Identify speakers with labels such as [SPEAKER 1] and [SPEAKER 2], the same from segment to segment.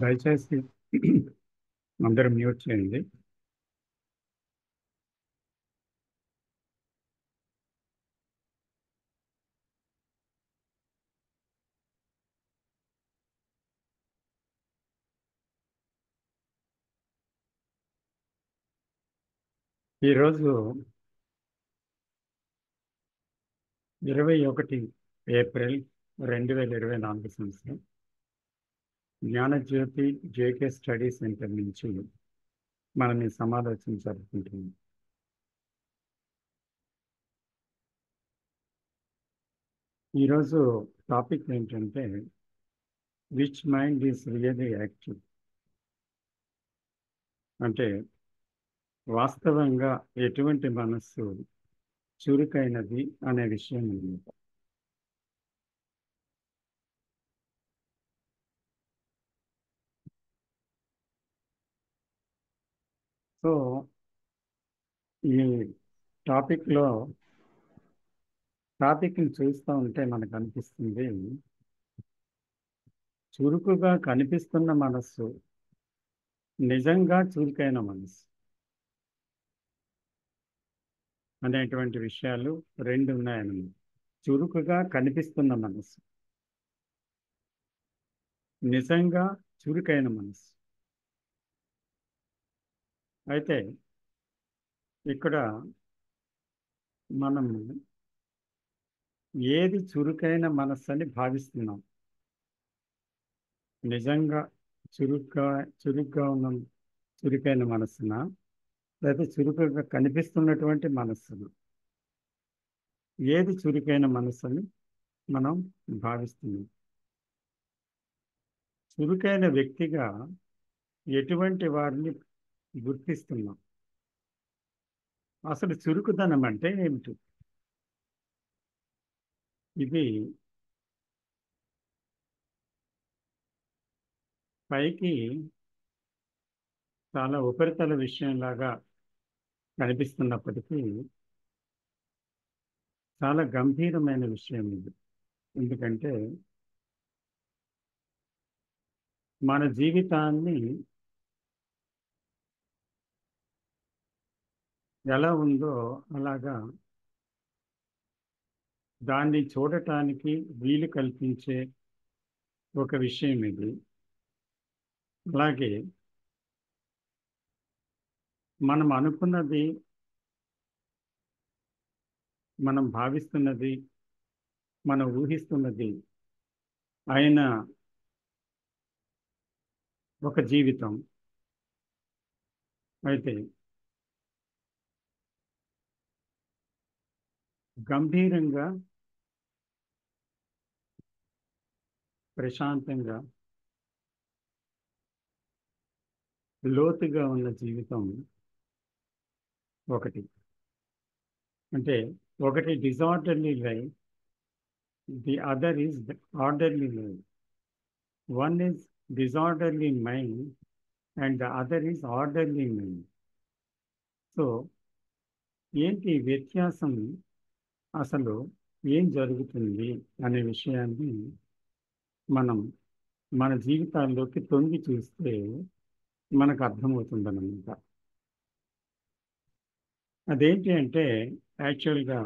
[SPEAKER 1] దయచేసి అందరూ మ్యూట్ చేయండి. ఈరోజు 21 ఏప్రిల్ 2024 సంవత్సరం జ్ఞానజ్యోతి జేకే స్టడీ సెంటర్ నుంచి మనం ఈ సమాలోచన జరుపుకుంటున్నాం. ఈరోజు టాపిక్ ఏంటంటే which mind is really active, అంటే వాస్తవంగా ఎటువంటి మనస్సు చురుకైనది అనే విషయం అన్నమాట. సో ఈ టాపిక్ని చూస్తూ ఉంటే మనకు అనిపిస్తుంది, చురుకుగా కనిపిస్తున్న మనస్సు నిజంగా చురుకైన మనస్సు అనేటువంటి విషయాలు రెండు ఉన్నాయన్నమాట. చురుకుగా కనిపిస్తున్న మనస్సు, నిజంగా చురుకైన మనస్సు. అయితే ఇక్కడ మనం ఏది చురుకైన మనస్సు అని భావిస్తున్నాం? నిజంగా చురుగ్గా ఉన్న చురుకైన మనస్సునా, లేదా చురుకుగా కనిపిస్తున్నటువంటి మనస్సును? ఏది చురుకైన మనస్సు అని మనం భావిస్తున్నాం? చురుకైన వ్యక్తిగా ఎటువంటి వారిని గుర్తిస్తున్నాం? అసలు చురుకుదనం అంటే ఏమిటి? ఇది పైకి చాలా ఉపరితల విషయంలాగా కనిపిస్తున్నప్పటికీ చాలా గంభీరమైన విషయం ఇది. ఎందుకంటే మన జీవితాన్ని ఎలా ఉందో అలాగా దాన్ని చూడటానికి వీలు కల్పించే ఒక విషయం ఇది. అలాగే మనం అనుకున్నది, మనం భావిస్తున్నది, మనం ఊహిస్తున్నది అయిన ఒక జీవితం అయితే గంభీరంగా, ప్రశాంతంగా, లోతుగా ఉన్న జీవితం ఒకటి. అంటే ఒకటి disorderly life, the other is orderly life. One is disorderly mind and the other is orderly mind. So ఏంటి వ్యత్యాసం? అసలు ఏం జరుగుతుంది అనే విషయాన్ని మనం మన జీవితాల్లోకి తొంగి చూస్తే మనకు అర్థమవుతుందన్నమాట. అదేంటి అంటే యాక్చువల్గా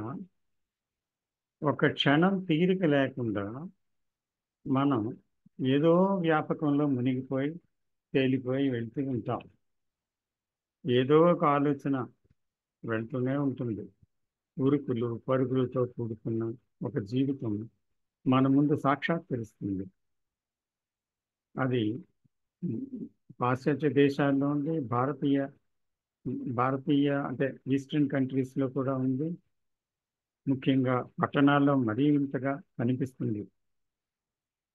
[SPEAKER 1] ఒక క్షణం తీరిక లేకుండా మనం ఏదో వ్యాపకంలో మునిగిపోయి తేలిపోయి వెళ్తూ ఉంటాం. ఏదో ఒక ఆలోచన వెళ్తూనే ఉంటుంది. ఉరుకులు పరుగులతో కూడుకున్న ఒక జీవితం మన ముందు సాక్షాత్కరిస్తుంది. అది పాశ్చాత్య దేశాల్లో ఉంది, భారతీయ అంటే ఈస్టర్న్ కంట్రీస్లో కూడా ఉంది. ముఖ్యంగా పట్టణాల్లో మరీ ఇంతగా కనిపిస్తుంది.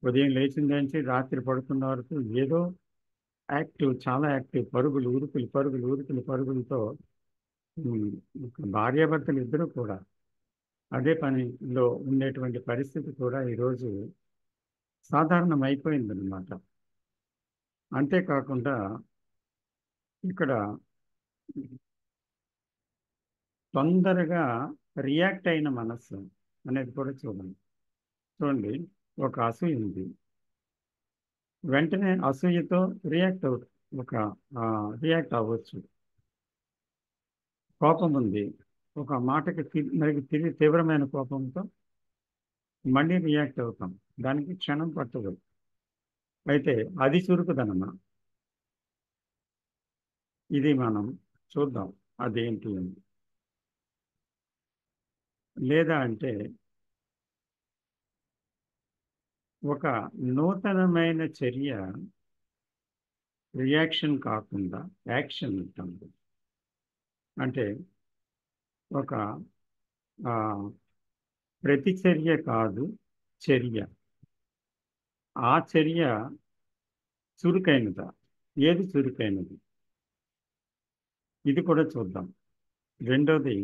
[SPEAKER 1] ఉదయం లేచిన నుంచి రాత్రి పడుకున్న వరకు ఏదో యాక్టివ్, చాలా యాక్టివ్, పరుగులతో భార్యాభర్తలు ఇద్దరు కూడా అదే పనిలో ఉండేటువంటి పరిస్థితి కూడా ఈరోజు సాధారణం అయిపోయిందన్నమాట. అంతేకాకుండా ఇక్కడ తొందరగా రియాక్ట్ అయిన మనస్సు అనేది కూడా చూడండి. చూడండి, ఒక అసూయ ఉంది, వెంటనే అసూయతో రియాక్ట్ అవు ఒక రియాక్ట్ అవ్వచ్చు. కోపం ఉంది, ఒక మాటకి మనకి తిరిగి తీవ్రమైన కోపంతో మళ్ళీ రియాక్ట్ అవుతాం. దానికి క్షణం పట్టదు. అయితే అది చురుకుదనమా? ఇది మనం చూద్దాం అదేంటి అని. లేదా అంటే ఒక నూతనమైన చర్య రియాక్షన్ కాకుండా యాక్షన్ ఉంటుంది. అంటే ఒక ఆ, ప్రతిచర్య కాదు, చర్య. ఆ చర్య చురుకైనదా? ఏది చురుకైనది? ఇది కూడా చూద్దాం. రెండోది,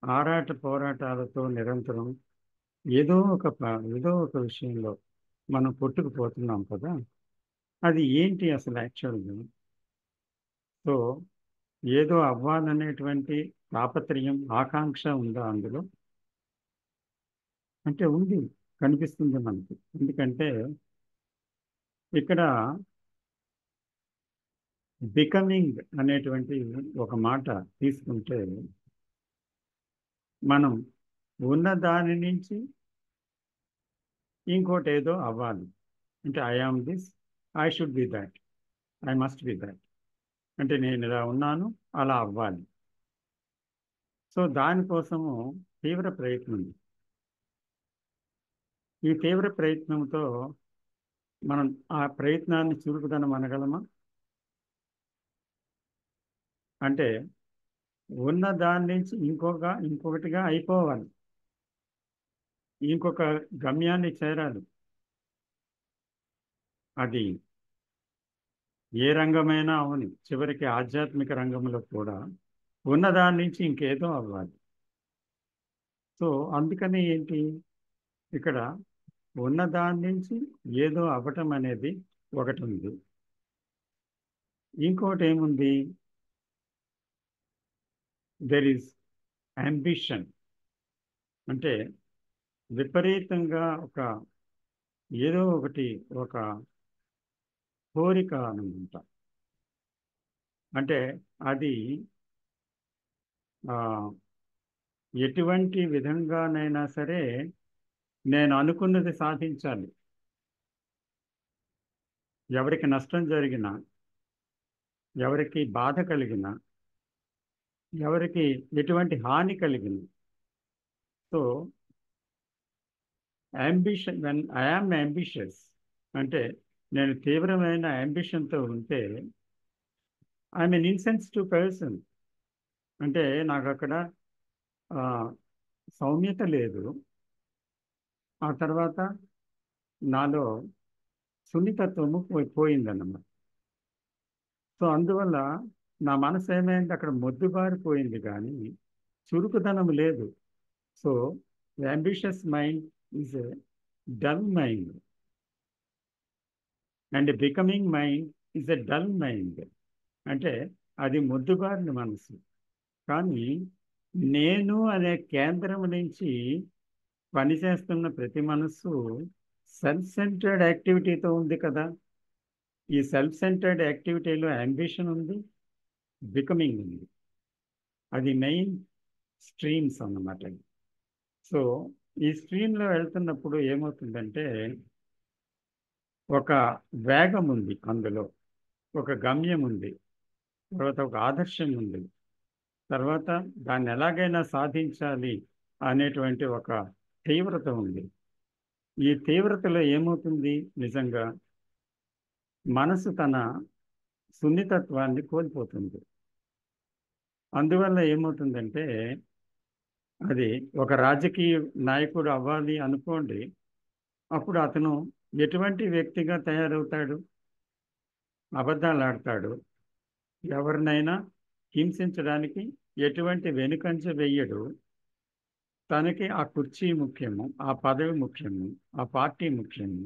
[SPEAKER 1] ఆరాట పోరాటాలతో నిరంతరం ఏదో ఒక విషయంలో మనం కొట్టుకుపోతున్నాం కదా. అది ఏంటి అసలు యాక్చువల్గా? సో ఏదో అవ్వాలనేటువంటి తాపత్రయం, ఆకాంక్ష ఉందా అందులో? అంటే ఉంది, కనిపిస్తుంది మనకి. ఎందుకంటే ఇక్కడ బికమింగ్ అనేటువంటి ఒక మాట తీసుకుంటే, మనం ఉన్న దాని నుంచి ఇంకోటి ఏదో అవ్వాలి. అంటే I am this, I should be that, I must be that. అంటే నేను ఇలా ఉన్నాను, అలా అవ్వాలి. సో దానికోసము తీవ్ర ప్రయత్నం. ఈ తీవ్ర ప్రయత్నంతో మనం ఆ ప్రయత్నాన్ని చురుకుదనం అనగలమా? అంటే ఉన్న దాని నుంచి ఇంకొకటిగా అయిపోవాలి, ఇంకొక గమ్యాన్ని చేరాలి. అది ఏ రంగమైనా అవని, చివరికి ఆధ్యాత్మిక రంగంలో కూడా ఉన్నదాని నుంచి ఇంకేదో అవ్వాలి. సో అందుకని ఏంటి, ఇక్కడ ఉన్నదాని నుంచి ఏదో అవ్వటం అనేది ఒకటి ఉంది. ఇంకోటి ఏముంది? There is ambition. అంటే విపరీతంగా ఏదో ఒకటి, ఒక కోరిక అనుకుంటా. అంటే అది ఆ, ఎటువంటి విధంగానైనా సరే నేను అనుకున్నది సాధించాలి. ఎవరికి నష్టం జరిగినా, ఎవరికి బాధ కలిగినా, ఎవరికి ఎటువంటి హాని కలిగిన. So ambition, when I am ambitious అంటే నేను తీవ్రమైన అంబిషన్తో ఉంటే ఐఎమ్ ఎన్ ఇన్సెన్సిటివ్ పర్సన్. అంటే నాకు అక్కడ ఆ, సౌమ్యత లేదు. ఆ తర్వాత నాలో సున్నితత్వము పోయిందన్నమాట. సో అందువల్ల నా మనసు ఏమైంది, అక్కడ మొద్దుబారిపోయింది కానీ చురుకుదనం లేదు. So ambitious mind is a dull mind, and becoming mind is a dull mind. అంటే అది మొద్దుబారిన మనసు. కానీ నేను అనే కేంద్రం నుంచి పనిచేస్తున్న ప్రతి మనస్సు సెల్ఫ్ సెంటర్డ్ యాక్టివిటీతో ఉంది కదా. ఈ సెల్ఫ్ సెంటర్డ్ యాక్టివిటీలో అంబిషన్ ఉంది, బికమింగ్ ఉంది. అది మెయిన్ స్ట్రీమ్స్ అన్నమాట. సో ఈ స్ట్రీమ్లో వెళ్తున్నప్పుడు ఏమవుతుందంటే ఒక వేగం ఉంది అందులో, ఒక గమ్యం ఉంది, తర్వాత ఒక ఆదర్శం ఉంది, తర్వాత దాన్ని ఎలాగైనా సాధించాలి అనేటువంటి ఒక తీవ్రత ఉంది. ఈ తీవ్రతలో ఏమవుతుంది, నిజంగా మనసు తన సున్నితత్వాన్ని కోల్పోతుంది. అందువల్ల ఏమవుతుందంటే అది ఒక రాజకీయ నాయకుడు అవ్వాలి అనుకోండి, అప్పుడు అతను ఎటువంటి వ్యక్తిగా తయారవుతాడు? అబద్ధాలు ఆడతాడు, ఎవరినైనా హింసించడానికి ఎటువంటి వెనుకంజ వెయ్యడు. తనకి ఆ కుర్చీ ముఖ్యము, ఆ పదవి ముఖ్యము, ఆ పార్టీ ముఖ్యము,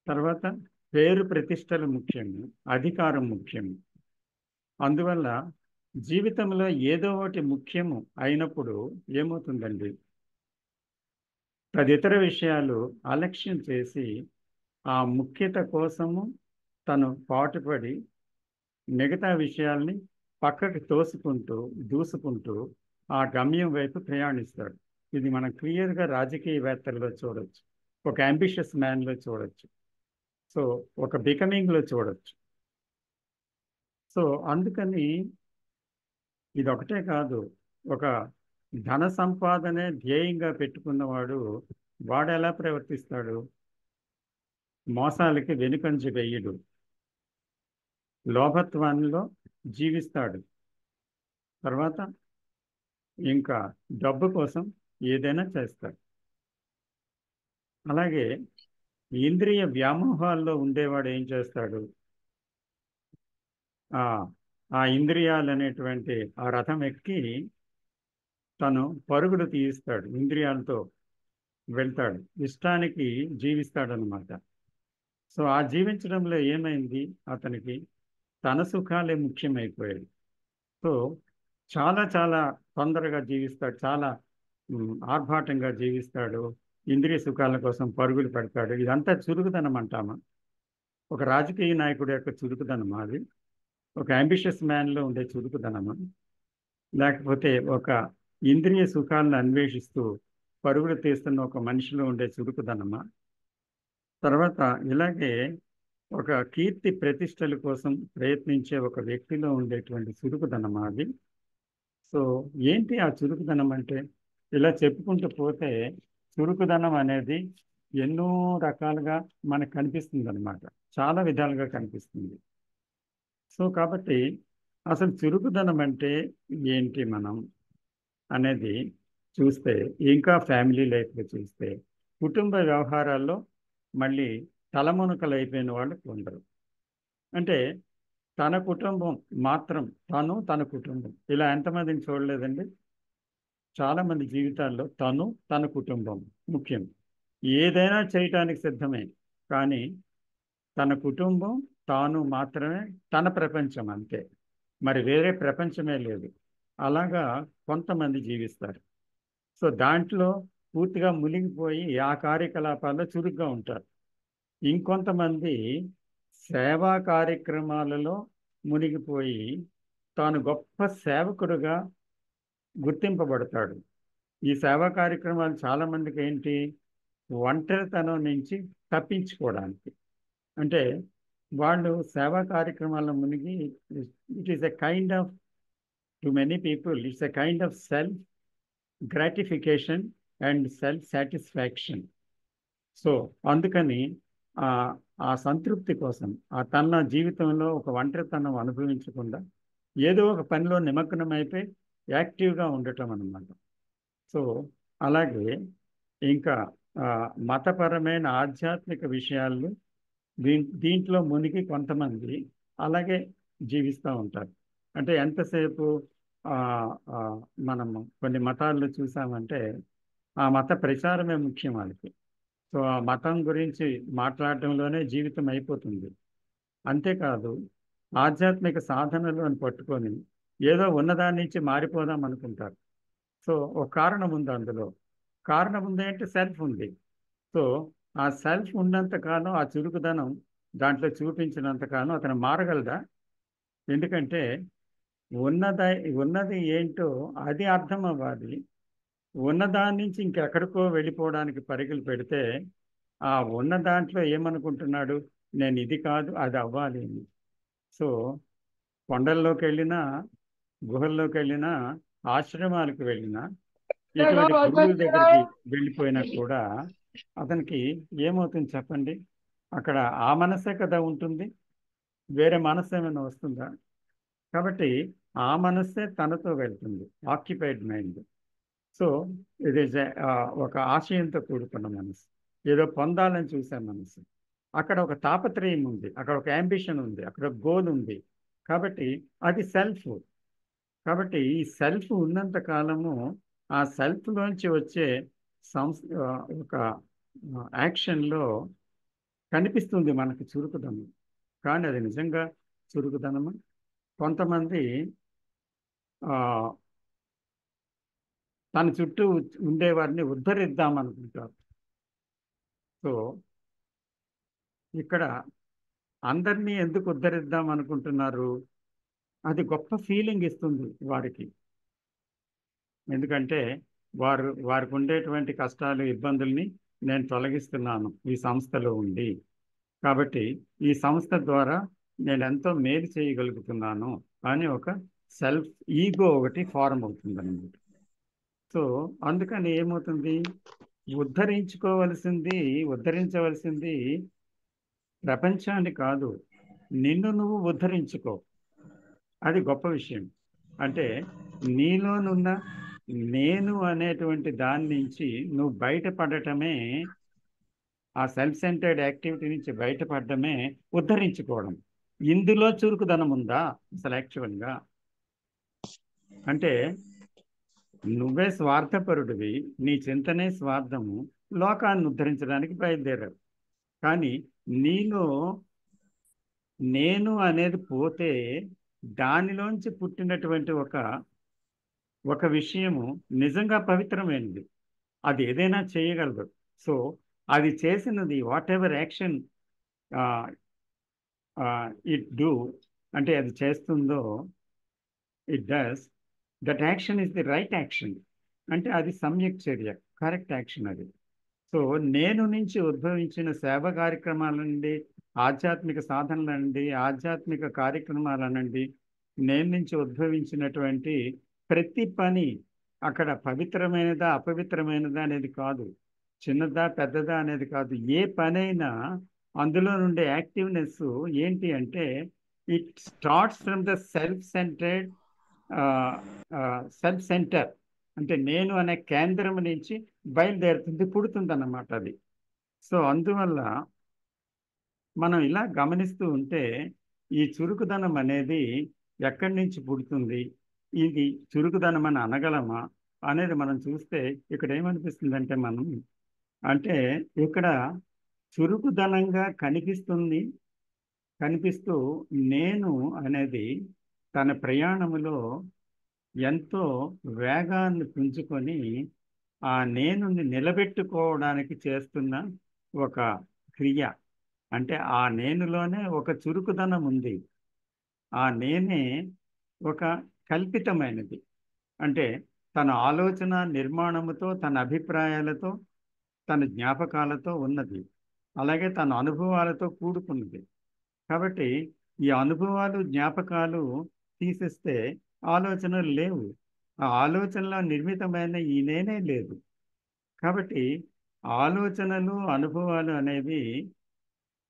[SPEAKER 1] తర్వాత పేరు ప్రతిష్టలు ముఖ్యము, అధికారం ముఖ్యము. అందువల్ల జీవితంలో ఏదో ఒకటి ముఖ్యము అయినప్పుడు ఏమవుతుందండి, తదితర విషయాలు అలక్ష్యం చేసి ఆ ముఖ్యత కోసము తను పాటుపడి మిగతా విషయాల్ని పక్కకి తోసుకుంటూ దూసుకుంటూ ఆ గమ్యం వైపు ప్రయాణిస్తాడు. ఇది మనం క్లియర్గా రాజకీయవేత్తల్లో చూడొచ్చు, ఒక అంబిషియస్ మ్యాన్లో చూడొచ్చు, సో ఒక బికమింగ్లో చూడొచ్చు. సో అందుకని ఇది ఒకటే కాదు, ఒక ధన సంపాదనే ధ్యేయంగా పెట్టుకున్నవాడు వాడు ఎలా ప్రవర్తిస్తాడు? మోసాలకి వెనుకంజ వెయ్యడు, లోభత్వంలో జీవిస్తాడు. తర్వాత ఇంకా డబ్బు కోసం ఏదైనా చేస్తాడు. అలాగే ఇంద్రియ వ్యామోహాల్లో ఉండేవాడు ఏం చేస్తాడు? ఆ ఆ ఇంద్రియాలు అనేటువంటి ఆ రథం ఎక్కి తను పరుగులు తీయిస్తాడు, ఇంద్రియాలతో వెళ్తాడు, ఇష్టానికి జీవిస్తాడనమాట. సో ఆ జీవించడంలో ఏమైంది అతనికి? తన సుఖాలే ముఖ్యమైపోయాయి. సో చాలా చాలా తొందరగా జీవిస్తాడు, చాలా ఆర్భాటంగా జీవిస్తాడు, ఇంద్రియ సుఖాల కోసం పరుగులు పెడతాడు. ఇదంతా చురుకుదనం అంటామా? ఒక రాజకీయ నాయకుడి యొక్క చురుకుదనమా అది? ఒక అంబిషియస్ మ్యాన్లో ఉండే చురుకుదనమా? లేకపోతే ఒక ఇంద్రియ సుఖాలను అన్వేషిస్తూ పరుగులు తీస్తున్న ఒక మనిషిలో ఉండే చురుకుదనమా? తర్వాత ఇలాగే ఒక కీర్తి ప్రతిష్టల కోసం ప్రయత్నించే ఒక వ్యక్తిలో ఉండేటువంటి చురుకుదనమా అది? సో ఏంటి ఆ చురుకుదనం అంటే? ఇలా చెప్పుకుంటూ పోతే చురుకుదనం అనేది ఎన్నో రకాలుగా మనకు కనిపిస్తుంది అనమాట, చాలా విధాలుగా కనిపిస్తుంది. సో కాబట్టి అసలు చురుకుదనం అంటే ఏంటి మనం అనేది చూస్తే, ఇంకా ఫ్యామిలీ లైఫ్లో చూస్తే, కుటుంబ వ్యవహారాల్లో మళ్ళీ తలమునకలు అయిపోయిన వాళ్ళు కొందరు. అంటే తన కుటుంబం మాత్రం, తను తన కుటుంబం, ఇలా ఎంతమందిని చూడలేదండి? చాలామంది జీవితాల్లో తను తన కుటుంబం ముఖ్యం, ఏదైనా చేయటానికి సిద్ధమే, కానీ తన కుటుంబం తాను మాత్రమే తన ప్రపంచం, అంతే, మరి వేరే ప్రపంచమే లేదు. అలాగా కొంతమంది జీవిస్తారు. సో దాంట్లో పూర్తిగా మునిగిపోయి ఆ కార్యకలాపాల్లో చురుగ్గా ఉంటారు. ఇంకొంతమంది సేవా కార్యక్రమాలలో మునిగిపోయి తాను గొప్ప సేవకుడుగా గుర్తింపబడతాడు. ఈ సేవా కార్యక్రమాలు చాలామందికి ఏంటి? ఒంటరితనం నుంచి తప్పించుకోవడానికి. అంటే వాళ్ళు సేవా కార్యక్రమాల్లో మునిగి, it is a kind of, to many people it's a kind of self gratification and self satisfaction. So అందుకని ఆ ఆ సంతృప్తి కోసం తన జీవితంలో ఒక ఒంటరితనం అనుభవించకుండా ఏదో ఒక పనిలో నిమగ్నమైపోయి యాక్టివ్గా ఉండటం అన్నమాట. సో అలాగే ఇంకా ఆ, మతపరమైన ఆధ్యాత్మిక విషయాలు దీంట్లో మునిగి కొంతమంది అలాగే జీవిస్తూ ఉంటారు. అంటే ఎంతసేపు ఆ, ఆ, మనము కొన్ని మతాల్లో చూసామంటే ఆ మత ప్రచారమే ముఖ్యం వాళ్ళకి. సో ఆ మతం గురించి మాట్లాడటంలోనే జీవితం అయిపోతుంది. అంతేకాదు, ఆధ్యాత్మిక సాధనలు అని పట్టుకొని ఏదో ఉన్నదాని నుంచి మారిపోదాం అనుకుంటారు. సో ఒక కారణం ఉంది అందులో. కారణం ఉంది అంటే సెల్ఫ్ ఉంది. సో ఆ సెల్ఫ్ ఉన్నంత కాలం, ఆ చురుకుదనం దాంట్లో చూపించినంత కాలం అతను మారగలడా? ఎందుకంటే ఉన్నది ఉన్నది ఏంటో అది అర్థం అవ్వాలి. ఉన్నదాని నుంచి ఇంకెక్కడికో వెళ్ళిపోవడానికి పరుగులు పెడితే ఆ ఉన్న దాంట్లో ఏమనుకుంటున్నాడు? నేను ఇది కాదు, అది అవ్వాలి అని. సో కొండల్లోకి వెళ్ళినా, గుహల్లోకి వెళ్ళినా, ఆశ్రమాలకు వెళ్ళినా, ఎటువంటి గురువుల దగ్గరికి వెళ్ళిపోయినా కూడా అతనికి ఏమవుతుంది చెప్పండి? అక్కడ ఆ మనసే కదా ఉంటుంది, వేరే మనసు ఏమైనా వస్తుందా? కాబట్టి ఆ మనస్సే తనతో వెళ్తుంది, ఆక్యుపైడ్ మైండ్. సో ఇది ఒక ఆశయంతో కూడుకున్న మనసు, ఏదో పొందాలని చూసే మనసు. అక్కడ ఒక తాపత్రయం ఉంది, అక్కడ ఒక అంబిషన్ ఉంది, అక్కడ ఒక గోల్ ఉంది. కాబట్టి అది సెల్ఫ్. కాబట్టి ఈ సెల్ఫ్ ఉన్నంత కాలము ఆ సెల్ఫ్లోంచి వచ్చే ఒక యాక్షన్లో కనిపిస్తుంది మనకి చురుకుదనం. కానీ అది నిజంగా చురుకుదనమా? కొంతమంది ఆ, తన చుట్టూ ఉండేవారిని ఉద్ధరిద్దాం అనుకుంటారు. సో ఇక్కడ అందరినీ ఎందుకు ఉద్ధరిద్దాం అనుకుంటున్నారు? అది గొప్ప ఫీలింగ్ ఇస్తుంది వారికి. ఎందుకంటే వారికి ఉండేటువంటి కష్టాలు, ఇబ్బందుల్ని నేను తొలగిస్తున్నాను ఈ సంస్థలో ఉండి. కాబట్టి ఈ సంస్థ ద్వారా నేను ఎంతో మేలు చేయగలుగుతున్నాను అని ఒక సెల్ఫ్ ఈగో ఒకటి ఫారం అవుతుందన్నమాట. సో అందుకని ఏమవుతుంది, ఉద్ధరించవలసింది ప్రపంచాన్ని కాదు, నిన్ను నువ్వు ఉద్ధరించుకో. అది గొప్ప విషయం. అంటే నీలోనున్న నేను అనేటువంటి దాని నుంచి నువ్వు బయటపడటమే, ఆ సెల్ఫ్ సెంటర్డ్ యాక్టివిటీ నుంచి బయటపడటమే ఉద్ధరించుకోవడం. ఇందులో చురుకుదనం ఉందా అసలు యాక్చువల్గా? అంటే నువ్వే స్వార్థపరుడివి, నీ చింతనే స్వార్థము, లోకాన్ని ఉద్ధరించడానికి బయలుదేరావు. కానీ నీలో నేను అనేది పోతే దానిలోంచి పుట్టినటువంటి ఒక విషయము నిజంగా పవిత్రమైనది. అది ఏదైనా చేయగలదు. సో అది చేసినది what ever action it do, అంటే అది చేస్తుందో, it does, that action is the right action. అంటే అది సమ్యక్ చర్య, కరెక్ట్ యాక్షన్ అది. సో నేను నుంచి ఉద్భవించిన సేవ కార్యక్రమాలనండి, ఆధ్యాత్మిక సాధనలనండి, ఆధ్యాత్మిక కార్యక్రమాలనండి, నేను నుంచి ఉద్భవించినటువంటి ప్రతి పని అక్కడ పవిత్రమైనదా అపవిత్రమైనదా అనేది కాదు, చిన్నదా పెద్దదా అనేది కాదు. ఏ పనైనా అందులో నుండే యాక్టివ్నెస్ ఏంటి అంటే, it starts from the self centre. అంటే నేను అనే కేంద్రం నుంచి బయలుదేరుతుంది, పుడుతుంది అన్నమాట అది. సో అందువల్ల మనం ఇలా గమనిస్తూ ఉంటే ఈ చురుకుదనం అనేది ఎక్కడి నుంచి పుడుతుంది, ఇది చురుకుదనం అని అనగలమా అనేది మనం చూస్తే ఇక్కడ ఏమనిపిస్తుందంటే, అంటే ఇక్కడ చురుకుదనంగా కనిపిస్తూ నేను అనేది తన ప్రయాణములో ఎంతో వేగాన్ని పుంజుకొని ఆ నేనుని నిలబెట్టుకోవడానికి చేస్తున్న ఒక క్రియ. అంటే ఆ నేనులోనే ఒక చురుకుదనం ఉంది. ఆ నేనే ఒక కల్పితమైనది. అంటే తన ఆలోచన నిర్మాణముతో, తన అభిప్రాయాలతో, తన జ్ఞాపకాలతో ఉన్నది. అలాగే తన అనుభవాలతో కూడుకున్నది. కాబట్టి ఈ అనుభవాలు, జ్ఞాపకాలు తీసేస్తే ఆలోచనలు లేవు. ఆ ఆలోచనలో నిర్మితమైన ఈ నేనే లేదు. కాబట్టి ఆలోచనలు, అనుభవాలు అనేవి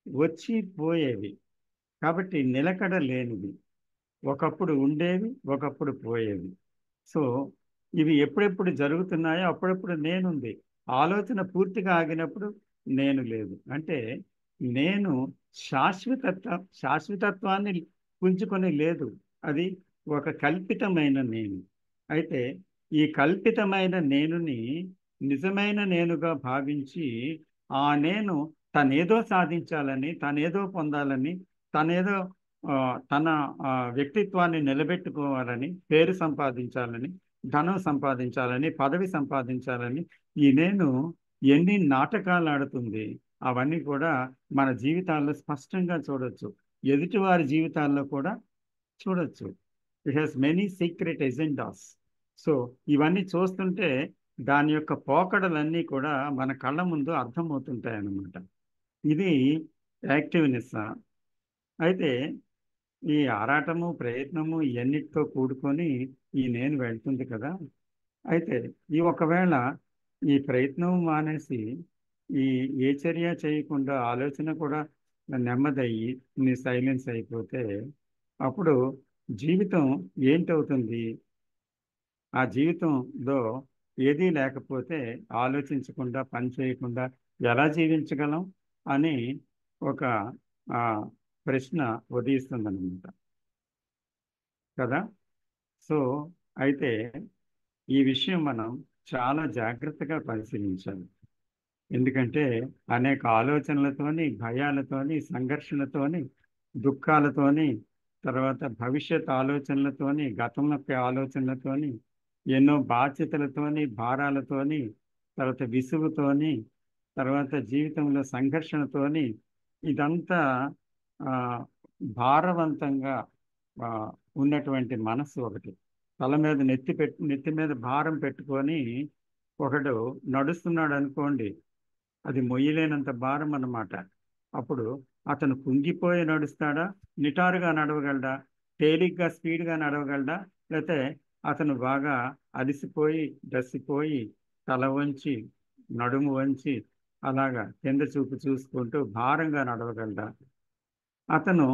[SPEAKER 1] వచ్చి పోయేవి. కాబట్టి నిలకడ లేనివి. ఒకప్పుడు ఉండేవి, ఒకప్పుడు పోయేవి. సో ఇవి ఎప్పుడెప్పుడు జరుగుతున్నాయో అప్పుడప్పుడు నేనుంది. ఆలోచన పూర్తిగా ఆగినప్పుడు నేను లేదు. అంటే నేను శాశ్వతత్వాన్ని పుంజుకొని లేదు. అది ఒక కల్పితమైన నేను. అయితే ఈ కల్పితమైన నేనుని నిజమైన నేనుగా భావించి ఆ నేను తనేదో సాధించాలని, తనేదో పొందాలని, తనేదో ఆ, తన వ్యక్తిత్వాన్ని నిలబెట్టుకోవాలని, పేరు సంపాదించాలని, ధనం సంపాదించాలని, పదవి సంపాదించాలని ఈ నేను ఎన్ని నాటకాలు ఆడుతుంది. అవన్నీ కూడా మన జీవితాల్లో స్పష్టంగా చూడొచ్చు, ఎదుటివారి జీవితాల్లో కూడా చూడొచ్చు. It has many secret agendas. So ఇవన్నీ చూస్తుంటే దాని యొక్క పోకడలన్నీ కూడా మన కళ్ళ ముందు అర్థమవుతుంటాయి అన్నమాట. ఇది యాక్టివ్నెస్. అయితే ఈ ఆరాటము, ప్రయత్నము ఇవన్నిటితో కూడుకొని ఈ నేను వెళ్తుంది కదా. అయితే ఒకవేళ ఈ ప్రయత్నం మానేసి ఈ ఏ చర్య చేయకుండా ఆలోచన కూడా నెమ్మదయ్యి నీ సైలెన్స్ అయిపోతే అప్పుడు జీవితం ఏంటవుతుంది? ఆ జీవితంలో ఏదీ లేకపోతే ఆలోచించకుండా, పని చేయకుండా ఎలా జీవించగలం అని ఒక ఆ, ప్రశ్న ఉదయిస్తుందన్నమాట కదా. సో అయితే ఈ విషయం మనం చాలా జాగ్రత్తగా పరిశీలించాలి. ఎందుకంటే అనేక ఆలోచనలతోని, భయాలతోని, సంఘర్షణతోని, దుఃఖాలతోని తర్వాత భవిష్యత్ ఆలోచనలతోని, గతం యొక్క ఆలోచనలతోని, ఎన్నో బాధ్యతలతోని, భారాలతోని, తర్వాత విసుగుతోని, తర్వాత జీవితంలో సంఘర్షణతోని ఇదంతా ఆ, భారవంతంగా ఆ, ఉన్నటువంటి మనస్సు ఒకటి. తల మీద నెత్తి మీద భారం పెట్టుకొని ఒకడు నడుస్తున్నాడు అనుకోండి, అది మొయ్యలేనంత భారం అన్నమాట. అప్పుడు అతను కుంగిపోయి నడుస్తాడా, నిటారుగా నడవగలడా, తేలిగ్గా స్పీడ్గా నడవగలడా, లేకపోతే అతను బాగా అలసిపోయి దసిపోయి తల వంచి నడుము వంచి అలాగా కింద చూపు చూసుకుంటూ భారంగా నడవగలడా? అతను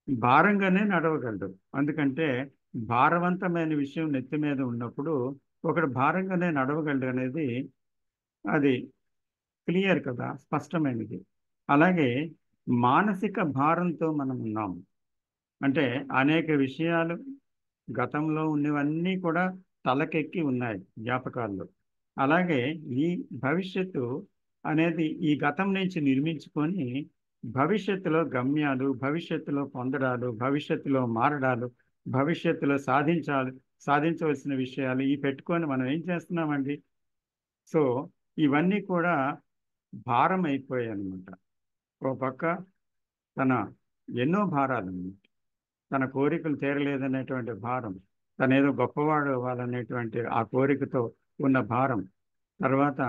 [SPEAKER 1] భారంగానే నడవగలడు. అందుకంటే భారవంతమైన విషయం నెత్తి మీద ఉన్నప్పుడు ఒకడు భారంగానే నడవగలడు అనేది అది క్లియర్ కదా, స్పష్టమైనది. అలాగే మానసిక భారంతో మనం ఉన్నాము. అంటే అనేక విషయాలు గతంలో ఉన్నవన్నీ కూడా తలకెక్కి ఉన్నాయి జ్ఞాపకాల్లో. అలాగే ఈ భవిష్యత్తు అనేది ఈ గతం నుంచి నిర్మించుకొని భవిష్యత్తులో గమ్యాలు, భవిష్యత్తులో పొందడాలు, భవిష్యత్తులో మారడాలు, భవిష్యత్తులో సాధించవలసిన విషయాలు ఈ పెట్టుకొని మనం ఏం చేస్తున్నామండి? సో ఇవన్నీ కూడా భారం అయిపోయాయి అన్నమాట. ఓ పక్క తన ఎన్నో భారాలు ఉన్నాయి. తన కోరికలు తీరలేదనేటువంటి భారం, తనేదో గొప్పవాడు అవ్వాలనేటువంటి ఆ కోరికతో ఉన్న భారం, తర్వాత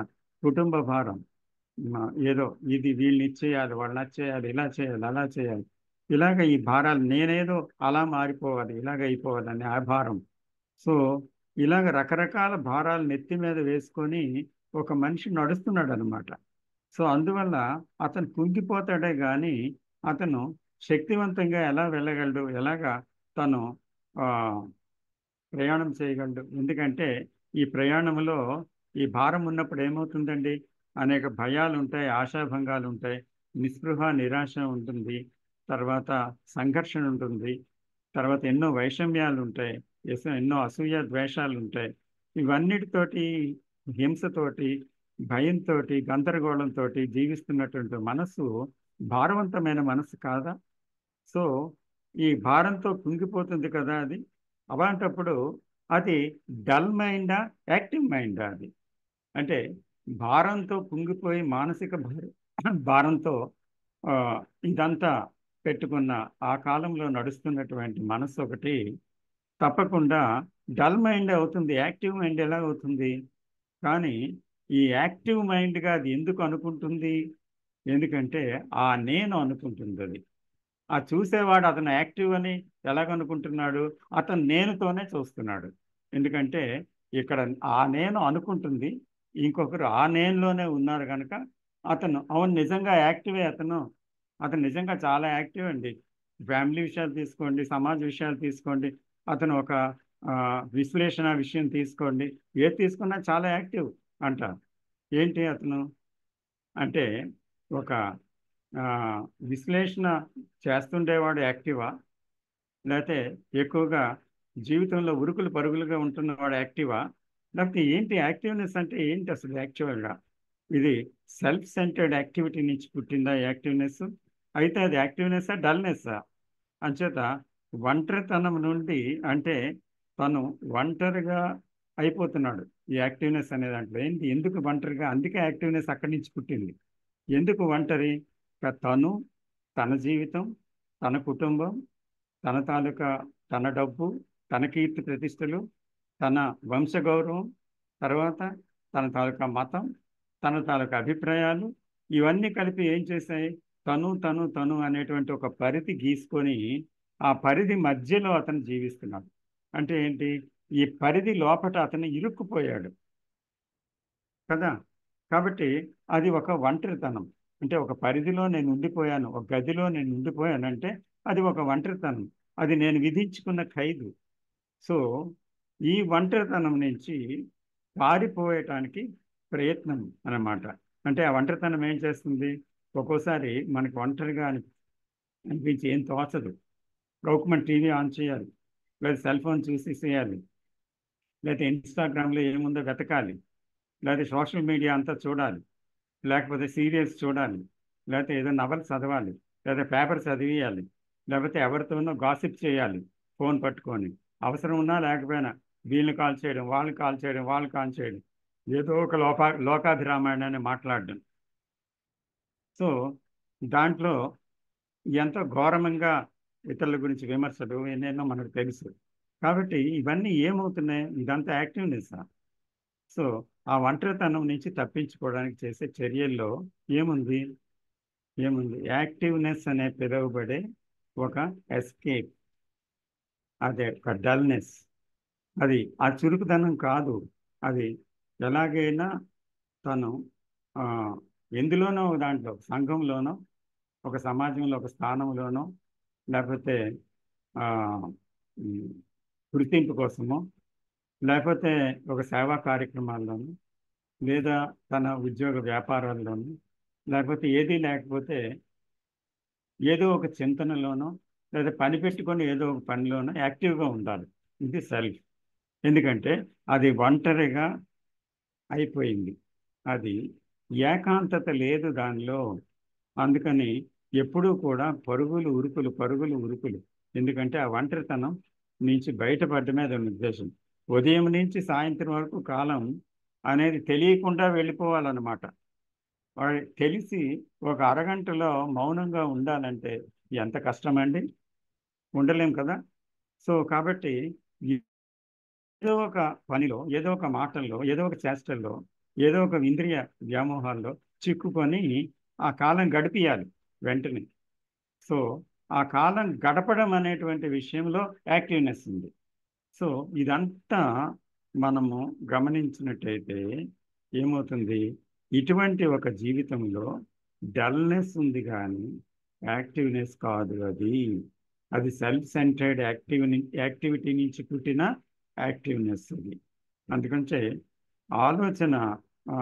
[SPEAKER 1] కుటుంబ భారం, ఏదో ఇది వీళ్ళని ఇచ్చేయాలి, వాళ్ళని నచ్చేయాలి, ఇలా చేయాలి, అలా చేయాలి, ఇలాగ ఈ భారాలు, నేనేదో అలా మారిపోవాలి, ఇలాగ అయిపోవాలని ఆ భారం. సో ఇలాగ రకరకాల భారాలు నెత్తి మీద వేసుకొని ఒక మనిషి నడుస్తున్నాడు అనమాట. సో అందువల్ల అతను కుంగిపోతాడే కానీ అతను శక్తివంతంగా ఎలా వెళ్ళగలడు, ఎలాగా తను ఆ, ప్రయాణం చేయగలడు? ఎందుకంటే ఈ ప్రయాణంలో ఈ భారం ఉన్నప్పుడు ఏమవుతుందండి? అనేక భయాలు ఉంటాయి, ఆశాభంగాలు ఉంటాయి, నిస్పృహ నిరాశ ఉంటుంది, తర్వాత సంఘర్షణ ఉంటుంది, తర్వాత ఎన్నో వైషమ్యాలు ఉంటాయి, ఎన్నో అసూయ ద్వేషాలు ఉంటాయి. ఇవన్నిటితోటి, హింసతోటి, భయంతో, గందరగోళంతో జీవిస్తున్నటువంటి మనస్సు భారవంతమైన మనస్సు కాదా? సో ఈ భారంతో కుంగిపోతుంది కదా అది. అలాంటప్పుడు అది డల్ మైండా, యాక్టివ్ మైండా? అది అంటే భారంతో కుంగిపోయి మానసిక భారంతో ఆ, ఇదంతా పెట్టుకున్న ఆ కాలంలో నడుస్తున్నటువంటి మనస్సు ఒకటి తప్పకుండా డల్ మైండ్ అవుతుంది. యాక్టివ్ మైండ్ ఎలా అవుతుంది? కానీ ఈ యాక్టివ్ మైండ్గా అది ఎందుకు అనుకుంటుంది? ఎందుకంటే ఆ నేను అనుకుంటుంది అది. ఆ చూసేవాడు అతను యాక్టివ్ అని ఎలాగనుకుంటున్నాడు? అతను నేనుతోనే చూస్తున్నాడు. ఎందుకంటే ఇక్కడ ఆ నేను అనుకుంటుంది, ఇంకొకరు ఆ నేనులోనే ఉన్నారు కనుక అతను అవును నిజంగా యాక్టివే. అతను నిజంగా చాలా యాక్టివ్ అండి. ఫ్యామిలీ విషయాలు తీసుకోండి, సమాజ విషయాలు తీసుకోండి, అతను ఒక విశ్లేషణ విషయం తీసుకోండి, ఏది తీసుకున్నా చాలా యాక్టివ్ అంటారు. ఏంటి అతను అంటే ఒక ఆ, విశ్లేషణ చేస్తుండేవాడు యాక్టివా, లేకపోతే ఎక్కువగా జీవితంలో ఉరుకులు పరుగులుగా ఉంటున్నవాడు యాక్టివా, లేకపోతే ఏంటి యాక్టివ్నెస్ అంటే ఏంటి అసలు యాక్చువల్గా? ఇది సెల్ఫ్ సెంటర్డ్ యాక్టివిటీ నుంచి పుట్టిందా యాక్టివ్నెస్? అయితే అది యాక్టివ్నెస్సా, డల్నెస్సా? అంచేత ఒంటరితనం నుండి, అంటే తను ఒంటరిగా అయిపోతున్నాడు ఈ యాక్టివ్నెస్ అనే దాంట్లో. ఏంటి, ఎందుకు ఒంటరిగా? అందుకే యాక్టివ్నెస్ అక్కడి నుంచి పుట్టింది. ఎందుకు ఒంటరి? తను, తన జీవితం, తన కుటుంబం, తన తాలూకా, తన డబ్బు, తన కీర్తి ప్రతిష్టలు, తన వంశగౌరవం, తర్వాత తన తాలూకా మతం, తన తాలూకా అభిప్రాయాలు, ఇవన్నీ కలిపి ఏం చేశాయి? తను తను తను అనేటువంటి ఒక పరిధి గీసుకొని ఆ పరిధి మధ్యలో అతను జీవిస్తున్నాడు. అంటే ఏంటి? ఈ పరిధి లోపట అతను ఇరుక్కుపోయాడు కదా. కాబట్టి అది ఒక ఒంటరితనం. అంటే ఒక పరిధిలో నేను ఉండిపోయాను, ఒక గదిలో నేను ఉండిపోయానంటే అది ఒక ఒంటరితనం. అది నేను విధించుకున్న ఖైదు. సో ఈ ఒంటరితనం నుంచి పారిపోయటానికి ప్రయత్నం అన్నమాట. అంటే ఆ ఒంటరితనం ఏం చేస్తుంది? ఒక్కోసారి మనకు ఒంటరిగా అనిపించి ఏం తోచదు, గౌకుమని టీవీ ఆన్ చేయాలి, లేదా సెల్ ఫోన్ చూసేసేయాలి, లేదా ఇన్స్టాగ్రామ్లో ఏముందో వెతకాలి, లేదా సోషల్ మీడియా అంతా చూడాలి, లేకపోతే సీరియల్స్ చూడాలి, లేకపోతే ఏదో నవల్ చదవాలి, లేదా పేపర్ చదివేయాలి, లేకపోతే ఎవరితోనో గాసిప్ చేయాలి ఫోన్ పట్టుకొని, అవసరం ఉన్నా లేకపోయినా వీళ్ళని కాల్ చేయడం, వాళ్ళని కాల్ చేయడం, వాళ్ళని కాల్ చేయడం, ఏదో ఒక లోకాభిరామాయణాన్ని మాట్లాడడం. సో దాంట్లో ఎంతో ఘోరంగా ఇతరుల గురించి విమర్శలు ఎన్నెన్నో మనకు తెలుసు. కాబట్టి ఇవన్నీ ఏమవుతున్నాయి, ఇదంతా యాక్టివ్నెస్. సో ఆ ఒంటరితనం నుంచి తప్పించుకోవడానికి చేసే చర్యల్లో ఏముంది, యాక్టివ్నెస్ అనే పిలువబడే ఒక ఎస్కేప్, అదే ఒక డల్నెస్. అది ఆ చురుకుదనం కాదు. అది ఎలాగైనా తను ఆ, ఎందులోనో దాంట్లో సంఘంలోనో, ఒక సమాజంలో, ఒక స్థానంలోనో, లేకపోతే ఆ, ఉమ్, గుర్తింపు కోసమో, లేకపోతే ఒక సేవా కార్యక్రమాల్లోనూ, లేదా తన ఉద్యోగ వ్యాపారాల్లోనూ, లేకపోతే ఏదీ లేకపోతే ఏదో ఒక చింతనలోనో, లేదా పని పెట్టుకొని ఏదో ఒక పనిలోనో యాక్టివ్గా ఉండాలి. ఇది సెల్ఫ్. ఎందుకంటే అది ఒంటరిగా అయిపోయింది, అది ఏకాంతత లేదు దానిలో. అందుకని ఎప్పుడూ కూడా పరుగులు ఉరుకులు, పరుగులు ఉరుకులు. ఎందుకంటే ఆ ఒంటరితనం నుంచి బయటపడమే దాని ఉద్దేశం. ఉదయం నుంచి సాయంత్రం వరకు కాలం అనేది తెలియకుండా వెళ్ళిపోవాలన్నమాట. వాడి తెలిసి ఒక అరగంటలో మౌనంగా ఉండాలంటే ఎంత కష్టమండి, ఉండలేం కదా. సో కాబట్టి ఏదో ఒక పనిలో, ఏదో ఒక మాటల్లో, ఏదో ఒక చేష్టల్లో, ఏదో ఒక ఇంద్రియ వ్యామోహాల్లో చిక్కుకొని ఆ కాలం గడిపియాలి వెంటనే. సో ఆ కాలం గడపడం అనేటువంటి విషయంలో యాక్టివ్నెస్ ఉంది. సో ఇదంతా మనము గమనించినట్టయితే ఏమవుతుంది, ఇటువంటి ఒక జీవితంలో డల్నెస్ ఉంది కానీ యాక్టివ్నెస్ కాదు. అది అది సెల్ఫ్ సెంటర్డ్ యాక్టివిటీ నుంచి పుట్టిన యాక్టివ్నెస్ అది. అందుకంటే ఆలోచన ఆ,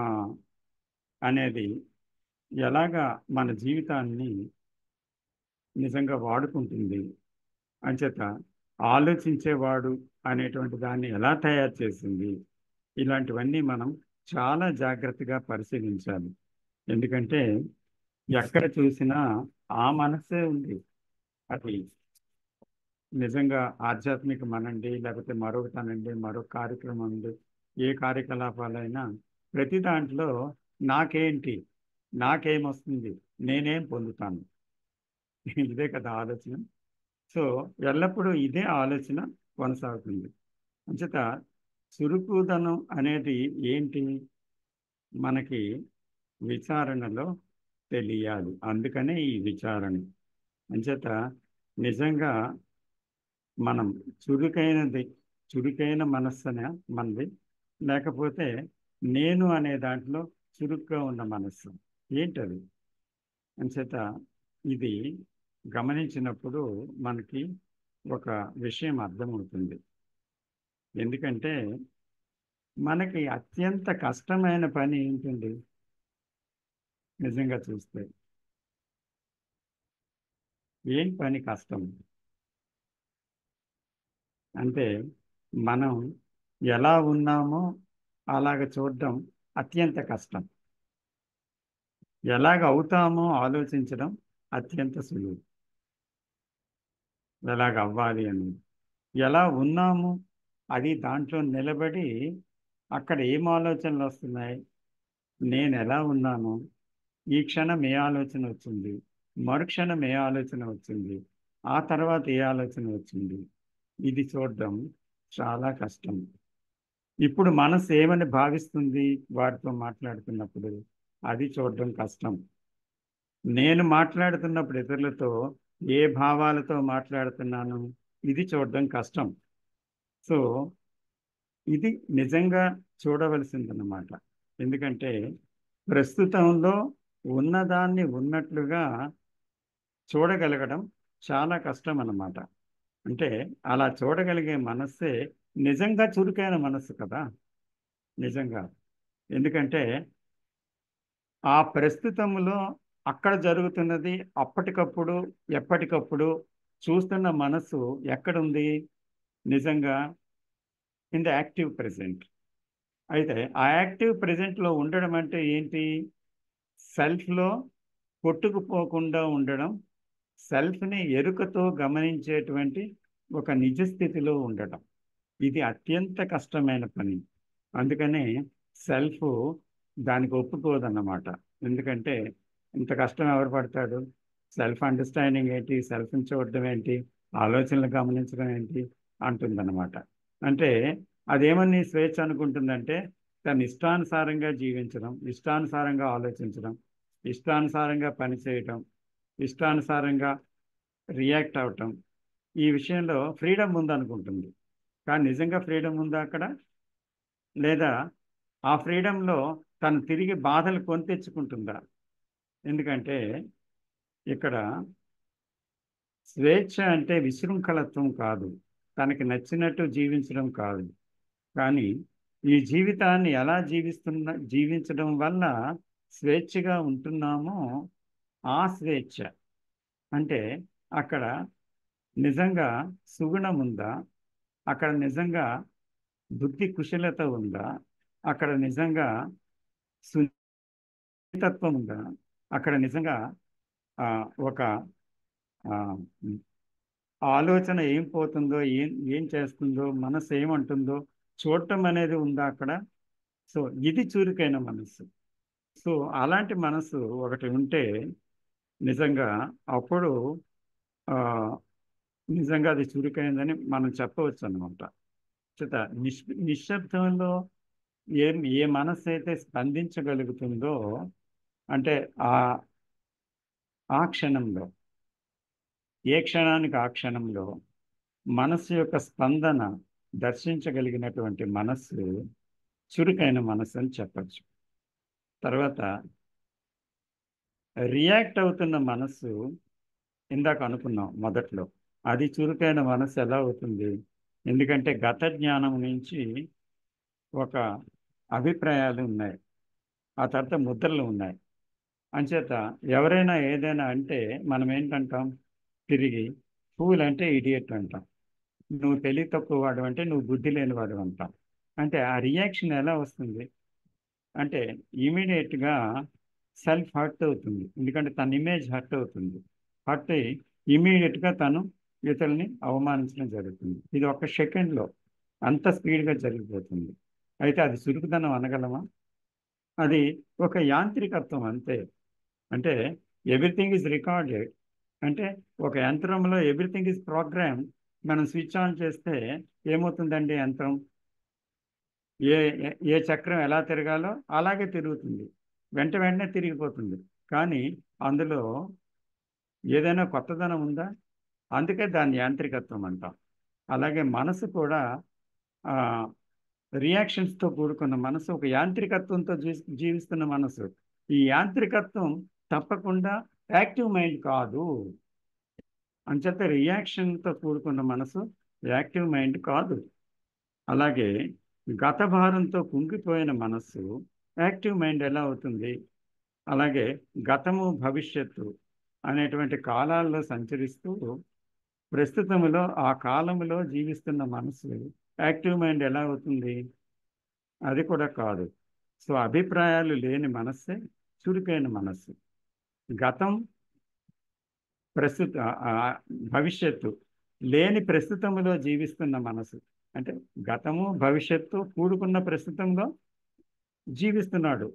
[SPEAKER 1] అనేది ఎలాగా మన జీవితాన్ని నిజంగా వాడుకుంటుంది, అంచేత ఆలోచించేవాడు అనేటువంటి దాన్ని ఎలా తయారు చేసింది, ఇలాంటివన్నీ మనం చాలా జాగ్రత్తగా పరిశీలించాలి. ఎందుకంటే ఎక్కడ చూసినా ఆ మనస్సే ఉంది. అది నిజంగా ఆధ్యాత్మికం అనండి, లేకపోతే మరొకటనండి, మరొక కార్యక్రమం అండి, ఏ కార్యకలాపాలైనా ప్రతి దాంట్లో నాకేంటి, నాకేమొస్తుంది, నేనేం పొందుతాను, ఇదే కదా ఆలోచన. సో ఎల్లప్పుడూ ఇదే ఆలోచన కొనసాగుతుంది. అంచేత చురుకుదనం అనేది ఏంటి, మనకి విచారణలో తెలియాలి. అందుకనే ఈ విచారణ. అంచేత నిజంగా మనం చురుకైన మనస్సున మనది, లేకపోతే నేను అనే దాంట్లో చురుగ్గా ఉన్న మనస్సు ఏంటది. అంచేత ఇది గమనించినప్పుడు మనకి ఒక విషయం అర్థమవుతుంది. ఎందుకంటే మనకి అత్యంత కష్టమైన పని ఏంటండి నిజంగా చూస్తే, ఏం పని కష్టం అంటే మనం ఎలా ఉన్నామో అలాగ చూడడం అత్యంత కష్టం. ఎలాగ అవుతామో ఆలోచించడం అత్యంత సులువు. ఎలాగ అవ్వాలి అని, ఎలా ఉన్నాము అది దాంట్లో నిలబడి అక్కడ ఏం ఆలోచనలు వస్తున్నాయి, నేను ఎలా ఉన్నాను, ఈ క్షణం ఏ ఆలోచన వచ్చింది, మరుక్షణం ఏ ఆలోచన వచ్చింది, ఆ తర్వాత ఏ ఆలోచన వచ్చింది, ఇది చూడడం చాలా కష్టం. ఇప్పుడు మనసు ఏమని భావిస్తుంది వారితో మాట్లాడుతున్నప్పుడు, అది చూడడం కష్టం. నేను మాట్లాడుతున్నప్పుడు ఇతరులతో ఏ భావాలతో మాట్లాడుతున్నాను, ఇది చూడడం కష్టం. సో ఇది నిజంగా చూడవలసిందన్నమాట. ఎందుకంటే ప్రస్తుతంలో ఉన్నదాన్ని ఉన్నట్లుగా చూడగలగడం చాలా కష్టం అన్నమాట. అంటే అలా చూడగలిగే మనస్సే నిజంగా చురుకైన మనస్సు కదా, నిజంగా. ఎందుకంటే ఆ ప్రస్తుతంలో అక్కడ జరుగుతున్నది అప్పటికప్పుడు, ఎప్పటికప్పుడు చూస్తున్న మనస్సు ఎక్కడుంది నిజంగా, ఇన్ ద యాక్టివ్ ప్రెసెంట్. అయితే ఆ యాక్టివ్ ప్రెసెంట్లో ఉండడం అంటే ఏంటి, సెల్ఫ్లో కొట్టుకుపోకుండా ఉండడం, సెల్ఫ్ని ఎరుకతో గమనించేటువంటి ఒక నిజ స్థితిలో ఉండటం. ఇది అత్యంత కష్టమైన పని. అందుకనే సెల్ఫ్ దానికి ఒప్పుకోదన్నమాట. ఎందుకంటే ఇంత కష్టం ఎవరు పడతాడు? సెల్ఫ్ అండర్స్టాండింగ్ ఏంటి, సెల్ఫ్ని చూడడం ఏంటి, ఆలోచనలు గమనించడం ఏంటి అంటుందన్నమాట. అంటే అదేమని స్వేచ్ఛ అనుకుంటుందంటే తన ఇష్టానుసారంగా జీవించడం, ఇష్టానుసారంగా ఆలోచించడం, ఇష్టానుసారంగా పనిచేయటం, ఇష్టానుసారంగా రియాక్ట్ అవటం, ఈ విషయంలో ఫ్రీడమ్ ఉందనుకుంటుంది. కానీ నిజంగా ఫ్రీడమ్ ఉందా అక్కడ? లేదా ఆ ఫ్రీడంలో తను తిరిగి బాధలు కొని తెచ్చుకుంటుందా? ఎందుకంటే ఇక్కడ స్వేచ్ఛ అంటే విశృంఖలత్వం కాదు, తనకి నచ్చినట్టు జీవించడం కాదు. కానీ ఈ జీవితాన్ని ఎలా జీవించడం వల్ల స్వేచ్ఛగా ఉంటున్నామో ఆ స్వేచ్ఛ అంటే అక్కడ నిజంగా సుగుణం ఉందా, అక్కడ నిజంగా బుద్ధి కుశలత ఉందా, అక్కడ నిజంగా సున్నితత్వం ఉందా, అక్కడ నిజంగా ఆ, ఒక ఆ, ఆలోచన ఏం పోతుందో, ఏం ఏం చేస్తుందో, మనసు ఏమంటుందో చూడటం అనేది ఉందా అక్కడ? సో ఇది చురుకైన మనసు. సో అలాంటి మనసు ఒకటి ఉంటే నిజంగా అప్పుడు ఆ, నిజంగా అది చురుకైందని మనం చెప్పవచ్చు అన్నమాట. చేత నిశ్శబ్దంలో ఏ ఏ మనసు అయితే స్పందించగలుగుతుందో, అంటే ఆ ఆ క్షణంలో, ఏ క్షణానికి ఆ క్షణంలో మనస్సు యొక్క స్పందన దర్శించగలిగినటువంటి మనస్సు చురుకైన మనస్సు అని చెప్పచ్చు. తర్వాత రియాక్ట్ అవుతున్న మనస్సు, ఇందాక అనుకున్నాం మొదట్లో, అది చురుకైన మనస్సు ఎలా అవుతుంది? ఎందుకంటే గత జ్ఞానం నుంచి ఒక అభిప్రాయాలు ఉన్నాయి, ఆ తర్వాత ముద్రలు ఉన్నాయి. అంచేత ఎవరైనా ఏదైనా అంటే మనం ఏంటంటాం? తిరిగి ఫూల్ అంటే ఇడియట్ అంటాం, నువ్వు తెలివి తక్కువ వాడు అంటే నువ్వు బుద్ధి లేని వాడు అంటాం. అంటే ఆ రియాక్షన్ ఎలా వస్తుంది అంటే ఇమీడియట్గా సెల్ఫ్ హర్ట్ అవుతుంది. ఎందుకంటే తన ఇమేజ్ హర్ట్ అవుతుంది. హర్ట్ అయ్యి ఇమీడియట్గా తను ఇతరుల్ని అవమానించడం జరుగుతుంది. ఇది ఒక సెకండ్లో అంత స్పీడ్గా జరిగిపోతుంది. అయితే అది చురుకుదనం అనగలమా? అది ఒక యాంత్రికత్వం అంతే. అంటే ఎవ్రీథింగ్ ఈజ్ రికార్డెడ్. అంటే ఒక యంత్రంలో ఎవ్రీథింగ్ ఈజ్ ప్రోగ్రామ్. మనం స్విచ్ ఆన్ చేస్తే ఏమవుతుందండి? యంత్రం ఏ ఏ చక్రం ఎలా తిరగాలో అలాగే తిరుగుతుంది, వెంట వెంటనే తిరిగిపోతుంది. కానీ అందులో ఏదైనా కొత్తదనం ఉందా? అందుకే దాన్ని యాంత్రికత్వం అంటాం. అలాగే మనసు కూడా రియాక్షన్స్తో కూడుకున్న మనసు, ఒక యాంత్రికత్వంతో జీవిస్తున్న మనసు. ఈ యాంత్రికత్వం తప్పకుండా యాక్టివ్ మైండ్ కాదు. అంచేత రియాక్షన్తో కూడుకున్న మనసు యాక్టివ్ మైండ్ కాదు. అలాగే గత భారంతో కుంగిపోయిన మనస్సు యాక్టివ్ మైండ్ ఎలా అవుతుంది? అలాగే గతము భవిష్యత్తు అనేటువంటి కాలాల్లో సంచరిస్తూ ప్రస్తుతములో ఆ కాలంలో జీవిస్తున్న మనసు యాక్టివ్ మైండ్ ఎలా అవుతుంది? అది కూడా కాదు. సో అభిప్రాయాలు లేని మనస్సే చురుకైన మనస్సు. గతం, ప్రస్తుత, భవిష్యత్తు లేని ప్రస్తుతంలో జీవిస్తున్న మనసు, అంటే గతము భవిష్యత్తు కూడుకున్న ప్రస్తుతంలో జీవిస్తున్నాడు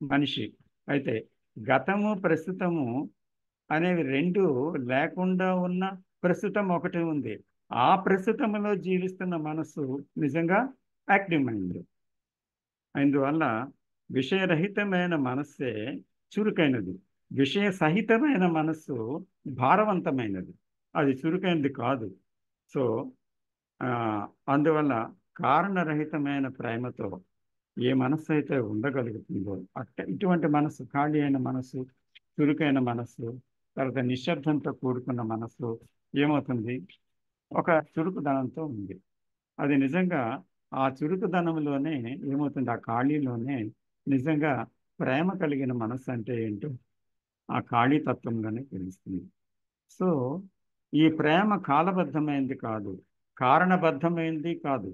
[SPEAKER 1] మనిషి. అయితే గతము ప్రస్తుతము అనేవి రెండు లేకుండా ఉన్న ప్రస్తుతం ఒకటి ఉంది. ఆ ప్రస్తుతంలో జీవిస్తున్న మనస్సు నిజంగా యాక్టివ్ మైండ్. అందువల్ల విషయరహితమైన మనస్సే చురుకైనది. విషయ సహితమైన మనస్సు భారవంతమైనది, అది చురుకైనది కాదు. సో ఆ, అందువల్ల కారణరహితమైన ప్రేమతో ఏ మనస్సు అయితే ఉండగలుగుతుందో ఇటువంటి మనస్సు, ఖాళీ అయిన మనస్సు, చురుకైన మనస్సు, తర్వాత నిశ్శబ్దంతో కూడుకున్న మనస్సు ఏమవుతుంది? ఒక చురుకుదనంతో ఉంది. అది నిజంగా ఆ చురుకుదనంలోనే ఏమవుతుంది? ఆ ఖాళీలోనే నిజంగా ప్రేమ కలిగిన మనస్సు అంటే ఏంటో ఆ ఖాళీ తత్వంలోనే తెలుస్తుంది. సో ఈ ప్రేమ కాలబద్ధమైంది కాదు, కారణబద్ధమైంది కాదు.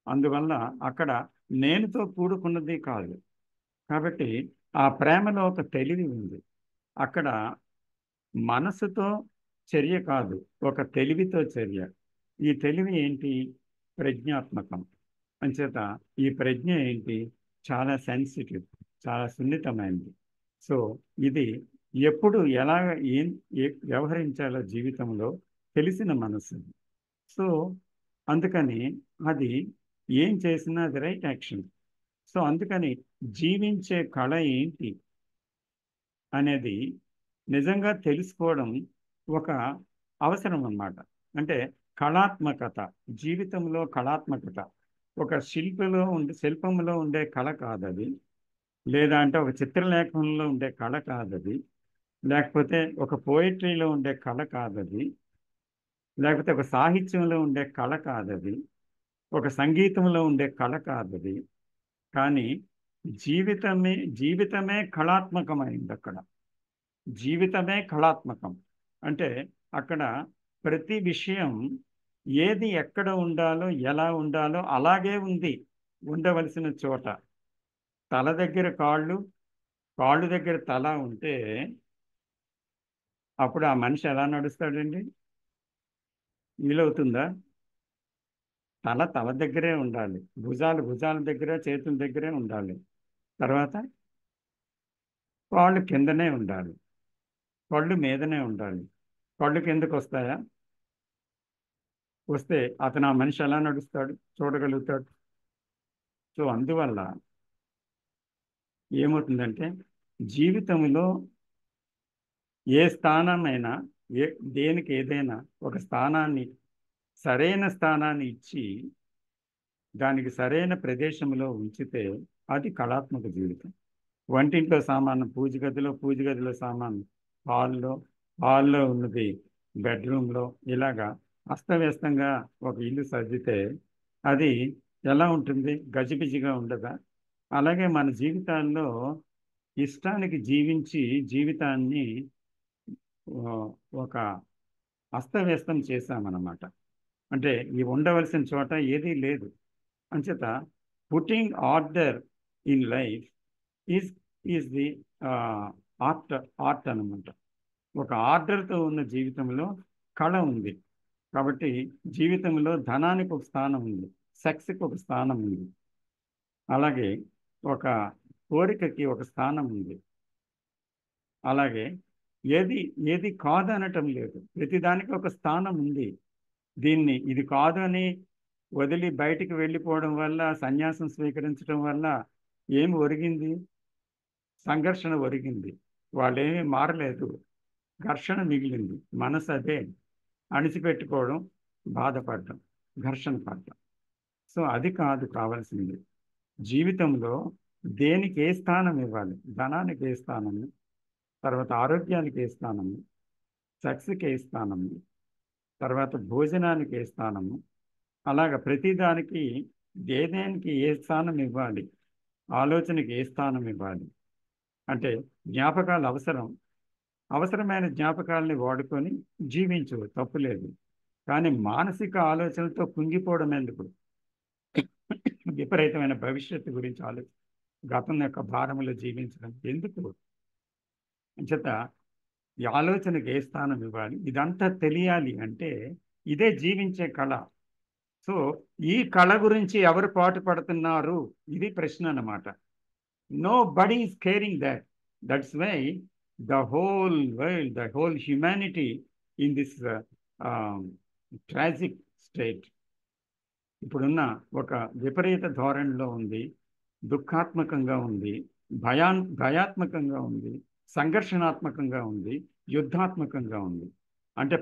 [SPEAKER 1] అందువల్ల అక్కడ నేనుతో కూడుకున్నది కాదు. కాబట్టి ఆ ప్రేమలో ఒక తెలివి ఉంది. అక్కడ మనసుతో చర్య కాదు, ఒక తెలివితో చర్య. ఈ తెలివి ఏంటి? ప్రజ్ఞాత్మకం. అంచేత ఈ ప్రజ్ఞ ఏంటి? చాలా సెన్సిటివ్, చాలా సున్నితమైనది. సో ఇది ఎప్పుడు ఎలా ఏం వ్యవహరించాలో జీవితంలో తెలిసిన మనసు. సో అందుకని అది ఏం చేసినా అది రైట్ యాక్షన్. సో అందుకని జీవించే కళ ఏంటి అనేది నిజంగా తెలుసుకోవడం ఒక అవసరం అన్నమాట. అంటే కళాత్మకత, జీవితంలో కళాత్మకత ఒక శిల్పంలో ఉండే కళ కాదది. లేదా అంటే ఒక చిత్రలేఖనంలో ఉండే కళ కాదది. లేకపోతే ఒక పోయిటరీలో ఉండే కళ కాదది. లేకపోతే ఒక సాహిత్యంలో ఉండే కళ కాదది. ఒక సంగీతంలో ఉండే కళ కాదది. కానీ జీవితమే జీవితమే కళాత్మకమైంది అక్కడ. జీవితమే కళాత్మకం. అంటే అక్కడ ప్రతి విషయం ఏది ఎక్కడ ఉండాలో ఎలా ఉండాలో అలాగే ఉంది. ఉండవలసిన చోట తల దగ్గర కాళ్ళు, కాళ్ళు దగ్గర తల ఉంటే అప్పుడు ఆ మనిషి ఎలా నడుస్తాడండి? వీలవుతుందా? తల దగ్గరే ఉండాలి, భుజాల దగ్గర, చేతుల దగ్గరే ఉండాలి. తర్వాత కాళ్ళు కిందనే ఉండాలి, కళ్ళు మీదనే ఉండాలి. కళ్ళు కిందకు వస్తాయా? వస్తే అతను ఆ మనిషి ఎలా నడుస్తాడు? చూడగలుగుతాడు. సో అందువల్ల ఏమవుతుందంటే జీవితంలో ఏ స్థానమైనా, ఏ దేనికి ఏదైనా ఒక స్థానాన్ని, సరైన స్థానాన్ని ఇచ్చి దానికి సరైన ప్రదేశంలో ఉంచితే అది కళాత్మక జీవితం. వంటింట్లో సామాను పూజ గదిలో సామాను హాల్లో, హాల్లో ఉన్నది బెడ్రూమ్లో, ఇలాగా అస్తవ్యస్తంగా ఒక ఇల్లు సర్దితే అది ఎలా ఉంటుంది? గజిబిజిగా ఉండదా? అలాగే మన జీవితాల్లో ఇష్టానికి జీవించి జీవితాన్ని ఆ, ఒక అస్తవ్యస్తం చేశామన్నమాట. అంటే ఈ ఉండవలసిన చోట ఏదీ లేదు. అంచేత putting order in life is is the art art అనమాట. ఒక ఆర్డర్తో ఉన్న జీవితంలో కళ ఉంది. కాబట్టి జీవితంలో ధనానికి ఒక స్థానం ఉంది, సెక్స్కి ఒక స్థానం ఉంది, అలాగే ఒక కోరికకి ఒక స్థానం ఉంది. అలాగే ఏది ఏది కాదు అనటం లేదు, ప్రతిదానికి ఒక స్థానం ఉంది. దీన్ని ఇది కాదు అని వదిలి బయటికి వెళ్ళిపోవడం వల్ల, సన్యాసం స్వీకరించడం వల్ల ఏమి ఒరిగింది? సంఘర్షణ ఒరిగింది. వాళ్ళేమీ మారలేదు, ఘర్షణ మిగిలింది. మనసు అదే అణిచిపెట్టుకోవడం, బాధపడడం, ఘర్షణ పడడం. సో అది కాదు కావాల్సింది. జీవితంలో దేనికి ఏ స్థానం ఇవ్వాలి? ధనానికి ఏ స్థానము, తర్వాత ఆరోగ్యానికి ఏ స్థానము, సెక్స్కి ఏ స్థానము, తర్వాత భోజనానికి ఏ స్థానము, అలాగ ప్రతిదానికి దేనికి ఏ స్థానం ఇవ్వాలి, ఆలోచనకి ఏ స్థానం ఇవ్వాలి. అంటే జ్ఞాపకాలు అవసరం, అవసరమైన జ్ఞాపకాలని వాడుకొని జీవించు, తప్పులేదు. కానీ మానసిక ఆలోచనలతో కుంగిపోవడం ఎందుకు? విపరీతమైన భవిష్యత్తు గురించి ఆలోచన, గతం యొక్క భారములో జీవించడం ఎందుకు? అంచేత ఈ ఆలోచనకి ఏ స్థానం ఇవ్వాలి, ఇదంతా తెలియాలి అంటే ఇదే జీవించే కళ. సో ఈ కళ గురించి ఎవరు పాటు పడుతున్నారు? ఇది ప్రశ్న అన్నమాట. Nobody is caring that. That's why the whole world, the whole humanity in this tragic state ఇప్పుడున్న ఒక విపరీత ధోరణిలో ఉంది, దుఃఖాత్మకంగా ఉంది, భయాత్మకంగా ఉంది, సంఘర్షణాత్మకంగా ఉంది, యుద్ధాత్మకంగా ఉంది. అంటే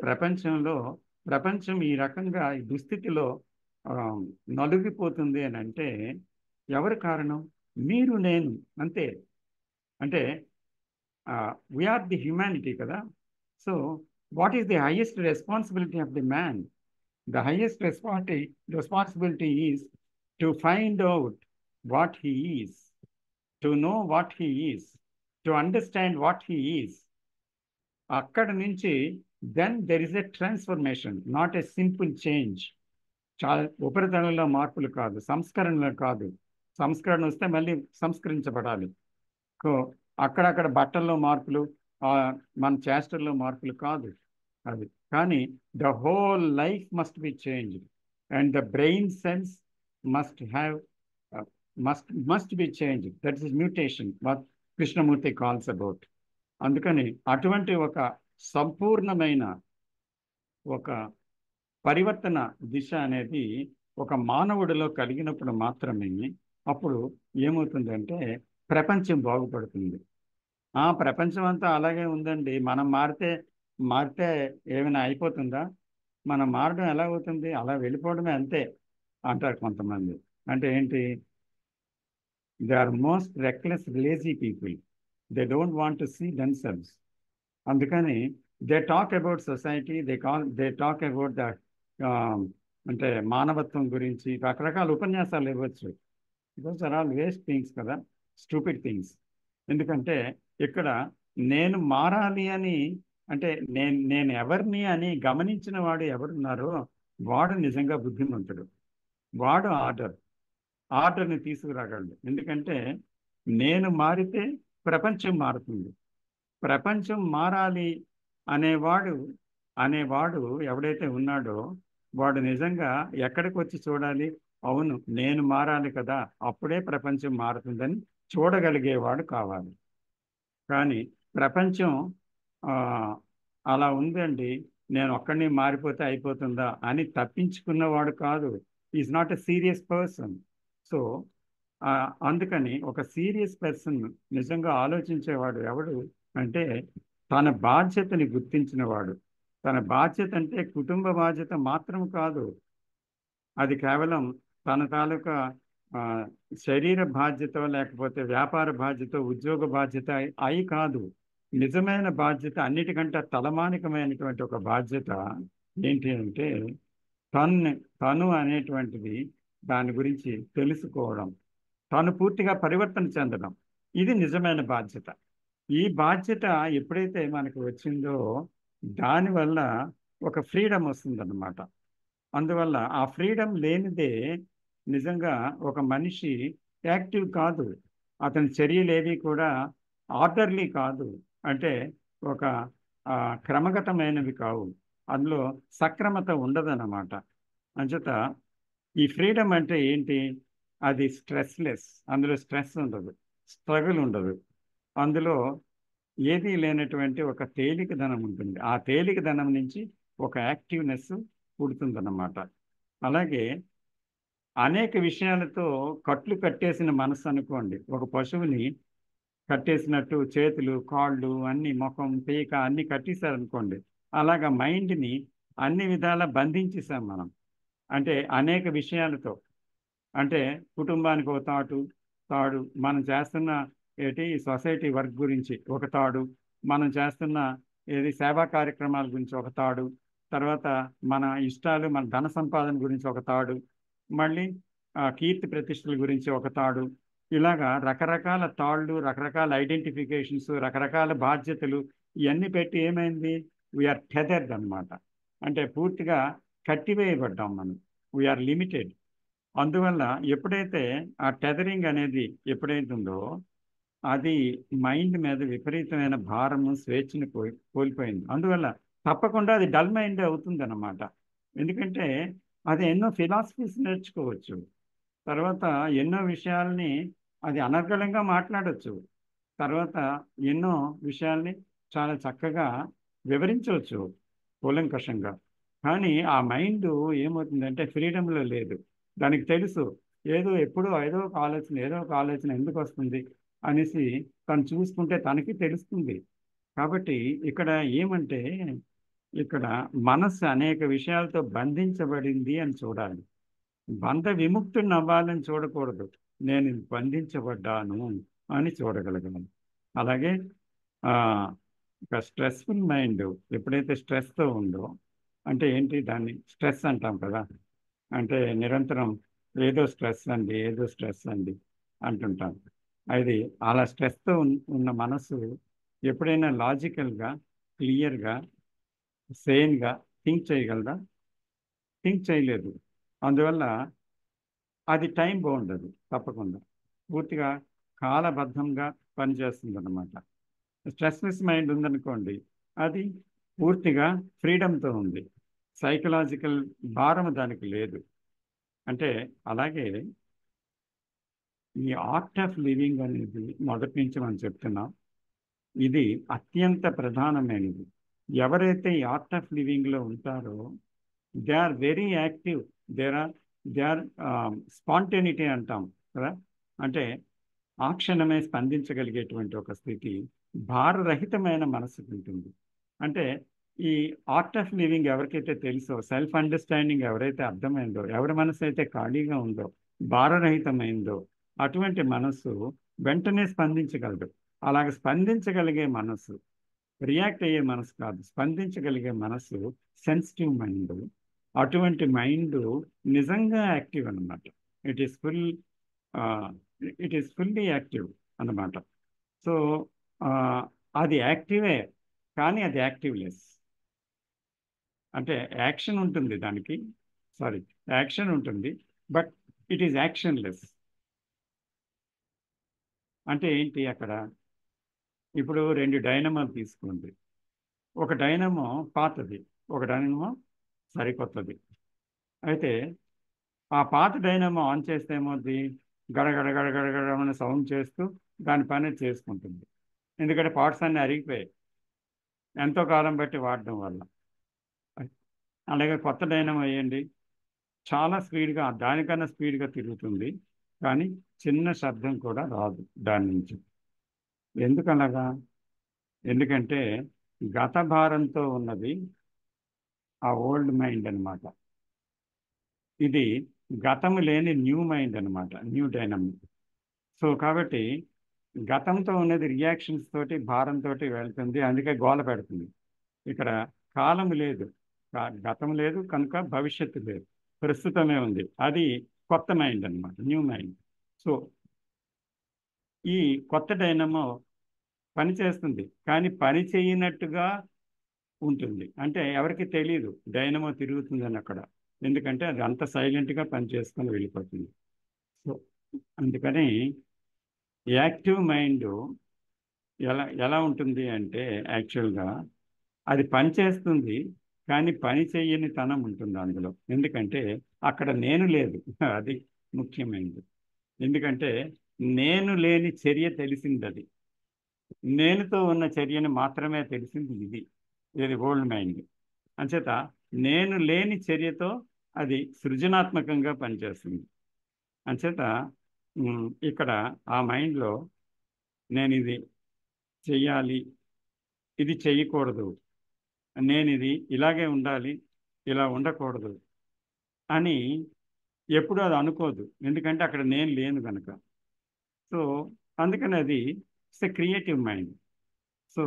[SPEAKER 1] ప్రపంచం ఈ రకంగా ఈ దుస్థితిలో ఆ, నలుగిపోతుంది అని అంటే ఎవరు కారణం? మీరు, నేను, అంతే. అంటే వీఆర్ ది హ్యుమానిటీ కదా. So what is the highest responsibility of the man? The highest responsibility is to find out what he is, to know what he is, to understand what he is. అక్కడ నుంచి then there is a transformation, not a simple change. చాలా ఉపరితలంలో మార్పులు కాదు, సంస్కరణలు కాదు. సంస్కరణ వస్తే మళ్ళీ సంస్కరించబడాలి. సో అక్కడక్కడ బట్టల్లో మార్పులు, మన చేష్టల్లో మార్పులు కాదు. అది. కానీ the whole life must be changed and the brain sense must have must be changed. That is mutation what Krishnamurthy calls about. అందుకని అటువంటి ఒక సంపూర్ణమైన ఒక పరివర్తన దిశ అనేది ఒక మానవుడిలో కలిగినప్పుడు మాత్రమే అప్పుడు ఏమవుతుందంటే ప్రపంచం బాగుపడుతుంది. ప్రపంచం అంతా అలాగే ఉందండి, మనం మారితే ఏమైనా అయిపోతుందా? మనం మారడం ఎలా అవుతుంది? అలా వెళ్ళిపోవడమే అంతే అంటారు కొంతమంది. అంటే ఏంటి? They are most reckless lazy people. They don't want to see themselves. అందుకని they talk about society, they talk about the అంటే మానవత్వం గురించి రకరకాల ఉపన్యాసాలు ఇవ్వచ్చు. Because are all waste things కదా, స్టూపిడ్ థింగ్స్. ఎందుకంటే ఇక్కడ నేను మారాలి అని, అంటే నేను ఎవరిని అని గమనించిన వాడు ఎవరున్నారో వాడు నిజంగా బుద్ధిమంతుడు. వాడు ఆర్డర్ని తీసుకురాగలడు. ఎందుకంటే నేను మారితే ప్రపంచం మారుతుంది. ప్రపంచం మారాలి అనేవాడు అనేవాడు ఎవడైతే ఉన్నాడో వాడు నిజంగా ఎక్కడికి వచ్చి చూడాలి? అవును, నేను మారాలి కదా, అప్పుడే ప్రపంచం మారుతుందని చూడగలిగేవాడు కావాలి. కానీ ప్రపంచం ఆ, అలా ఉందండి, నేను ఒక్కడిని మారిపోతే అయిపోతుందా అని తప్పించుకున్నవాడు కాదు. Is not a serious person. So అందుకని ఒక సీరియస్ పర్సన్ నిజంగా ఆలోచించేవాడు ఎవడు అంటే తన బాధ్యతని గుర్తించినవాడు. తన బాధ్యత అంటే కుటుంబ బాధ్యత మాత్రం కాదు, అది కేవలం తన తాలూకా ఆ, శరీర బాధ్యత, లేకపోతే వ్యాపార బాధ్యత, ఉద్యోగ బాధ్యత అయి కాదు. నిజమైన బాధ్యత, అన్నిటికంటే తలమానికమైనటువంటి ఒక బాధ్యత ఏంటి అంటే తను తను అనేటువంటిది దాని గురించి తెలుసుకోవడం, తాను పూర్తిగా పరివర్తన చెందడం. ఇది నిజమైన బాధ్యత. ఈ బాధ్యత ఎప్పుడైతే మనకు వచ్చిందో దానివల్ల ఒక ఫ్రీడమ్ వస్తుందన్నమాట. అందువల్ల ఆ ఫ్రీడమ్ లేనిదే నిజంగా ఒక మనిషి యాక్టివ్ కాదు. అతని చర్యలు ఏవి కూడా ఆర్డర్లీ కాదు. అంటే ఒక క్రమగతమైనవి కావు. అందులో సక్రమత ఉండదన్నమాట. అంచేత ఈ ఫ్రీడమ్ అంటే ఏంటి? అది స్ట్రెస్లెస్. అందులో స్ట్రెస్ ఉండదు, స్ట్రగుల్ ఉండదు. అందులో ఏదీ లేనటువంటి ఒక తేలికదనం ఉంటుంది. ఆ తేలికదనం నుంచి ఒక యాక్టివ్నెస్ పుడుతుందన్నమాట. అలాగే అనేక విషయాలతో కట్లు కట్టేసిన మనసు అనుకోండి, ఒక పశువుని కట్టేసినట్టు చేతులు కాళ్ళు అన్ని, ముఖం పీక అన్ని కట్టేశారనుకోండి, అలాగా మైండ్ని అన్ని విధాలా బంధించేసాం మనం. అంటే అనేక విషయాలతో, అంటే కుటుంబానికి ఒక తాడు, మనం చేస్తున్న సొసైటీ వర్క్ గురించి ఒక తాడు, మనం చేస్తున్న సేవా కార్యక్రమాల గురించి ఒక తాడు, తర్వాత మన ఇష్టాలు, మన ధన సంపాదన గురించి ఒక తాడు, మళ్ళీ కీర్తి ప్రతిష్టల గురించి ఒక తాడు. ఇలాగా రకరకాల తాళ్ళు, రకరకాల ఐడెంటిఫికేషన్స్, రకరకాల బాధ్యతలు ఇవన్నీ పెట్టి ఏమైంది? వీఆర్ టెదర్డ్ అనమాట. అంటే పూర్తిగా కట్టివేయబడ్డాం మనం. We are limited. అందువల్ల ఎప్పుడైతే ఆ టెదరింగ్ అనేది ఎప్పుడైతే ఉందో అది మైండ్ మీద విపరీతమైన భారము, స్వేచ్ఛను కోల్పోయింది. అందువల్ల తప్పకుండా అది డల్ మైండ్ అవుతుంది అన్నమాట. ఎందుకంటే అది ఎన్నో ఫిలాసఫీస్ నేర్చుకోవచ్చు, తర్వాత ఎన్నో విషయాల్ని అది అనర్గళంగా మాట్లాడవచ్చు, తర్వాత ఎన్నో విషయాల్ని చాలా చక్కగా వివరించవచ్చు కూలంకషంగా. కానీ ఆ మైండ్ ఏమవుతుందంటే ఫ్రీడంలో లేదు. దానికి తెలుసు ఎప్పుడో ఏదో ఒక ఆలోచన ఎందుకు వస్తుంది అనేసి తను చూసుకుంటే తనకి తెలుస్తుంది. కాబట్టి ఇక్కడ ఏమంటే ఇక్కడ మనస్సు అనేక విషయాలతో బంధించబడింది అని చూడాలి. బంధ విముక్తుడిని అవ్వాలని చూడకూడదు, నేను బంధించబడ్డాను అని చూడగలగాలి. అలాగే ఆ, ఒక స్ట్రెస్ఫుల్ మైండ్ ఎప్పుడైతే స్ట్రెస్తో ఉందో, అంటే ఏంటి, దాన్ని స్ట్రెస్ అంటాం కదా, అంటే నిరంతరం ఏదో స్ట్రెస్ అండి అంటుంటాం. అది అలా స్ట్రెస్తో ఉన్న మనసు ఎప్పుడైనా లాజికల్గా, క్లియర్గా, సేన్గా థింక్ చేయగలదా? థింక్ చేయలేదు. అందువల్ల అది టైం బాగుండదు, తప్పకుండా పూర్తిగా కాలబద్ధంగా పనిచేస్తుంది అన్నమాట. స్ట్రెస్లెస్ మైండ్ ఉందనుకోండి, అది పూర్తిగా ఫ్రీడమ్తో ఉంది. సైకలాజికల్ భారం దానికి లేదు. అంటే అలాగే ఈ ఆర్ట్ ఆఫ్ లివింగ్ అనేది మొదటి నుంచి మనం చెప్తున్నాం, ఇది అత్యంత ప్రధానమైనది. ఎవరైతే ఈ ఆర్ట్ ఆఫ్ లివింగ్లో ఉంటారో they are very active. They are spontaneity అంటాం కదా, అంటే ఆ క్షణమే స్పందించగలిగేటువంటి ఒక స్థితి భారరహితమైన మనసుకు ఉంటుంది. అంటే ఈ ఆర్ట్ ఆఫ్ లివింగ్ ఎవరికైతే తెలుసో, సెల్ఫ్ అండర్స్టాండింగ్ ఎవరైతే అర్థమైందో, ఎవరి మనసు అయితే ఖాళీగా ఉందో, భారరహితమైందో, అటువంటి మనస్సు వెంటనే స్పందించగలదు. అలాగ స్పందించగలిగే మనస్సు, రియాక్ట్ అయ్యే మనసు కాదు, స్పందించగలిగే మనసు సెన్సిటివ్ మైండ్. అటువంటి మైండ్ నిజంగా యాక్టివ్ అన్నమాట. It is full it is fully active అన్నమాట. సో అది యాక్టివే, కానీ అది యాక్టివ్లెస్. అంటే యాక్షన్ ఉంటుంది దానికి, సారీ, యాక్షన్ ఉంటుంది, బట్ ఇట్ ఈస్ యాక్షన్లెస్. అంటే ఏంటి అక్కడ? ఇప్పుడు 2 డైనమాలు తీసుకోండి. ఒక డైనమో పాతది, ఒక డైనమో సరికొత్తది. అయితే ఆ పాత డైనమో ఆన్ చేస్తే ఏమవుద్ది? గడగడ గడగడ గడ సౌండ్ చేస్తూ దాని పని అది చేసుకుంటుంది. ఎందుకంటే పార్ట్స్ అన్నీ అరిగిపోయాయి ఎంతో కాలం బట్టి వాడడం వల్ల. అలాగే కొత్త డైనమో వేయండి, చాలా స్పీడ్గా, దానికన్నా స్పీడ్గా తిరుగుతుంది, కానీ చిన్న శబ్దం కూడా రాదు దాని నుంచి. ఎందుకనగా? ఎందుకంటే గత భారంతో ఉన్నది ఆ ఓల్డ్ మైండ్ అన్నమాట. ఇది గతము లేని న్యూ మైండ్ అన్నమాట, న్యూ డైనమిక్. సో కాబట్టి గతంతో ఉన్నది రియాక్షన్స్ తోటి, భారంతో వెళ్తుంది, అందుకే గోల పెడుతుంది. ఇక్కడ కాలం లేదు, గతం లేదు కనుక భవిష్యత్తు లేదు, ప్రస్తుతమే ఉంది. అది కొత్త మైండ్ అన్నమాట, న్యూ మైండ్. సో ఈ కొత్త డైనమో పని చేస్తుంది, కానీ పని చేయనట్టుగా ఉంటుంది. అంటే ఎవరికి తెలియదు డైనమో తిరుగుతుందని అక్కడ, ఎందుకంటే అది అంత సైలెంట్గా పనిచేసుకొని వెళ్ళిపోతుంది. సో అందుకని యాక్టివ్ మైండ్ ఎలా ఎలా ఉంటుంది అంటే, యాక్చువల్గా అది పని చేస్తుంది, కానీ పని చేయని తనం ఉంటుంది అందులో. ఎందుకంటే అక్కడ నేను లేదు అది ముఖ్యమైనది. ఎందుకంటే నేను లేని చర్య తెలిసింది అది, నేనుతో ఉన్న చర్యను మాత్రమే తెలిసింది ఇది, ఇది ఓల్డ్ మైండ్. అంచేత నేను లేని చర్యతో అది సృజనాత్మకంగా పనిచేస్తుంది. అంచేత ఇక్కడ ఆ మైండ్లో నేను ఇది చెయ్యాలి, ఇది చెయ్యకూడదు, నేను ఇది ఇలాగే ఉండాలి, ఇలా ఉండకూడదు అని ఎప్పుడు అది అనుకోదు. ఎందుకంటే అక్కడ నేను లేను కనుక. సో అందుకని అది it's a creative mind. So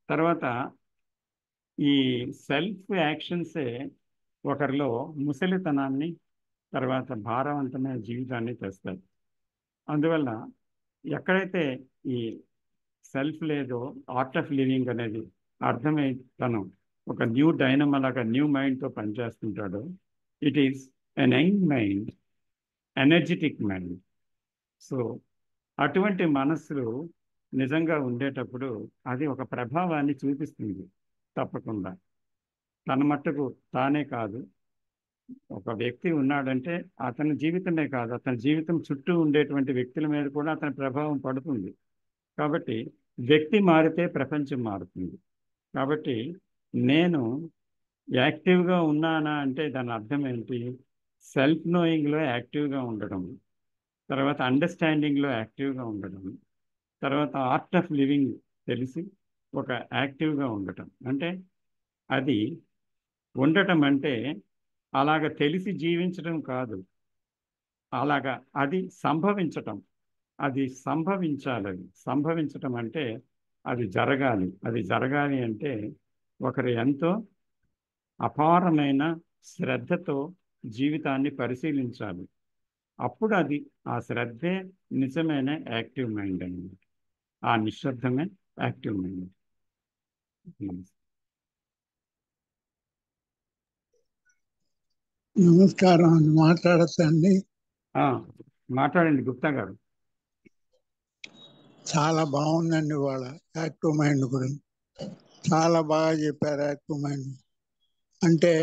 [SPEAKER 1] తర్వాత ఈ సెల్ఫ్ యాక్షన్సే ఒకరిలో ముసలితనాన్ని, తర్వాత భారవంతమైన జీవితాన్ని తెస్తాయి. అందువల్ల ఎక్కడైతే ఈ సెల్ఫ్ లేదో, ఆర్ట్ ఆఫ్ లివింగ్ అనేది అర్థమై తను ఒక న్యూ డైనమో లాగా న్యూ మైండ్తో పనిచేస్తుంటాడో, it is an young mind, energetic mind. So అటువంటి మనస్సులు నిజంగా ఉండేటప్పుడు అది ఒక ప్రభావాన్ని చూపిస్తుంది తప్పకుండా. తన మట్టుకు తానే కాదు, ఒక వ్యక్తి ఉన్నాడంటే అతని జీవితమే కాదు, అతని జీవితం చుట్టూ ఉండేటువంటి వ్యక్తుల మీద కూడా అతని ప్రభావం పడుతుంది. కాబట్టి వ్యక్తి మారితే ప్రపంచం మారుతుంది. కాబట్టి నేను యాక్టివ్గా ఉన్నానా అంటే దాని అర్థం ఏంటి? సెల్ఫ్ నోయింగ్లో యాక్టివ్గా ఉండడం, తర్వాత అండర్స్టాండింగ్లో యాక్టివ్గా ఉండడం, తర్వాత ఆర్ట్ ఆఫ్ లివింగ్ తెలిసి ఒక యాక్టివ్గా ఉండటం. అంటే అది ఉండటం అంటే అలాగ తెలిసి జీవించడం కాదు, అలాగా అది సంభవించటం. అది సంభవించాలి. అది సంభవించటం అంటే అది జరగాలి. అది జరగాలి అంటే ఒకరు ఎంతో అపారమైన శ్రద్ధతో జీవితాన్ని పరిశీలించాలి. అప్పుడు అది, ఆ శ్రద్ధే నిజమైన యాక్టివ్ మైండ్ అన్నమాట. ఆ నిశ్శబ్దమే యాక్టివ్ మైండ్.
[SPEAKER 2] నమస్కారం అండి, మాట్లాడచ్చండి?
[SPEAKER 1] మాట్లాడండి గుప్తా గారు.
[SPEAKER 2] చాలా బాగుందండి వాళ్ళ యాక్టివ్ మైండ్ గురించి. చాలా బాగా చెప్పారు అక్కుమని. అంటే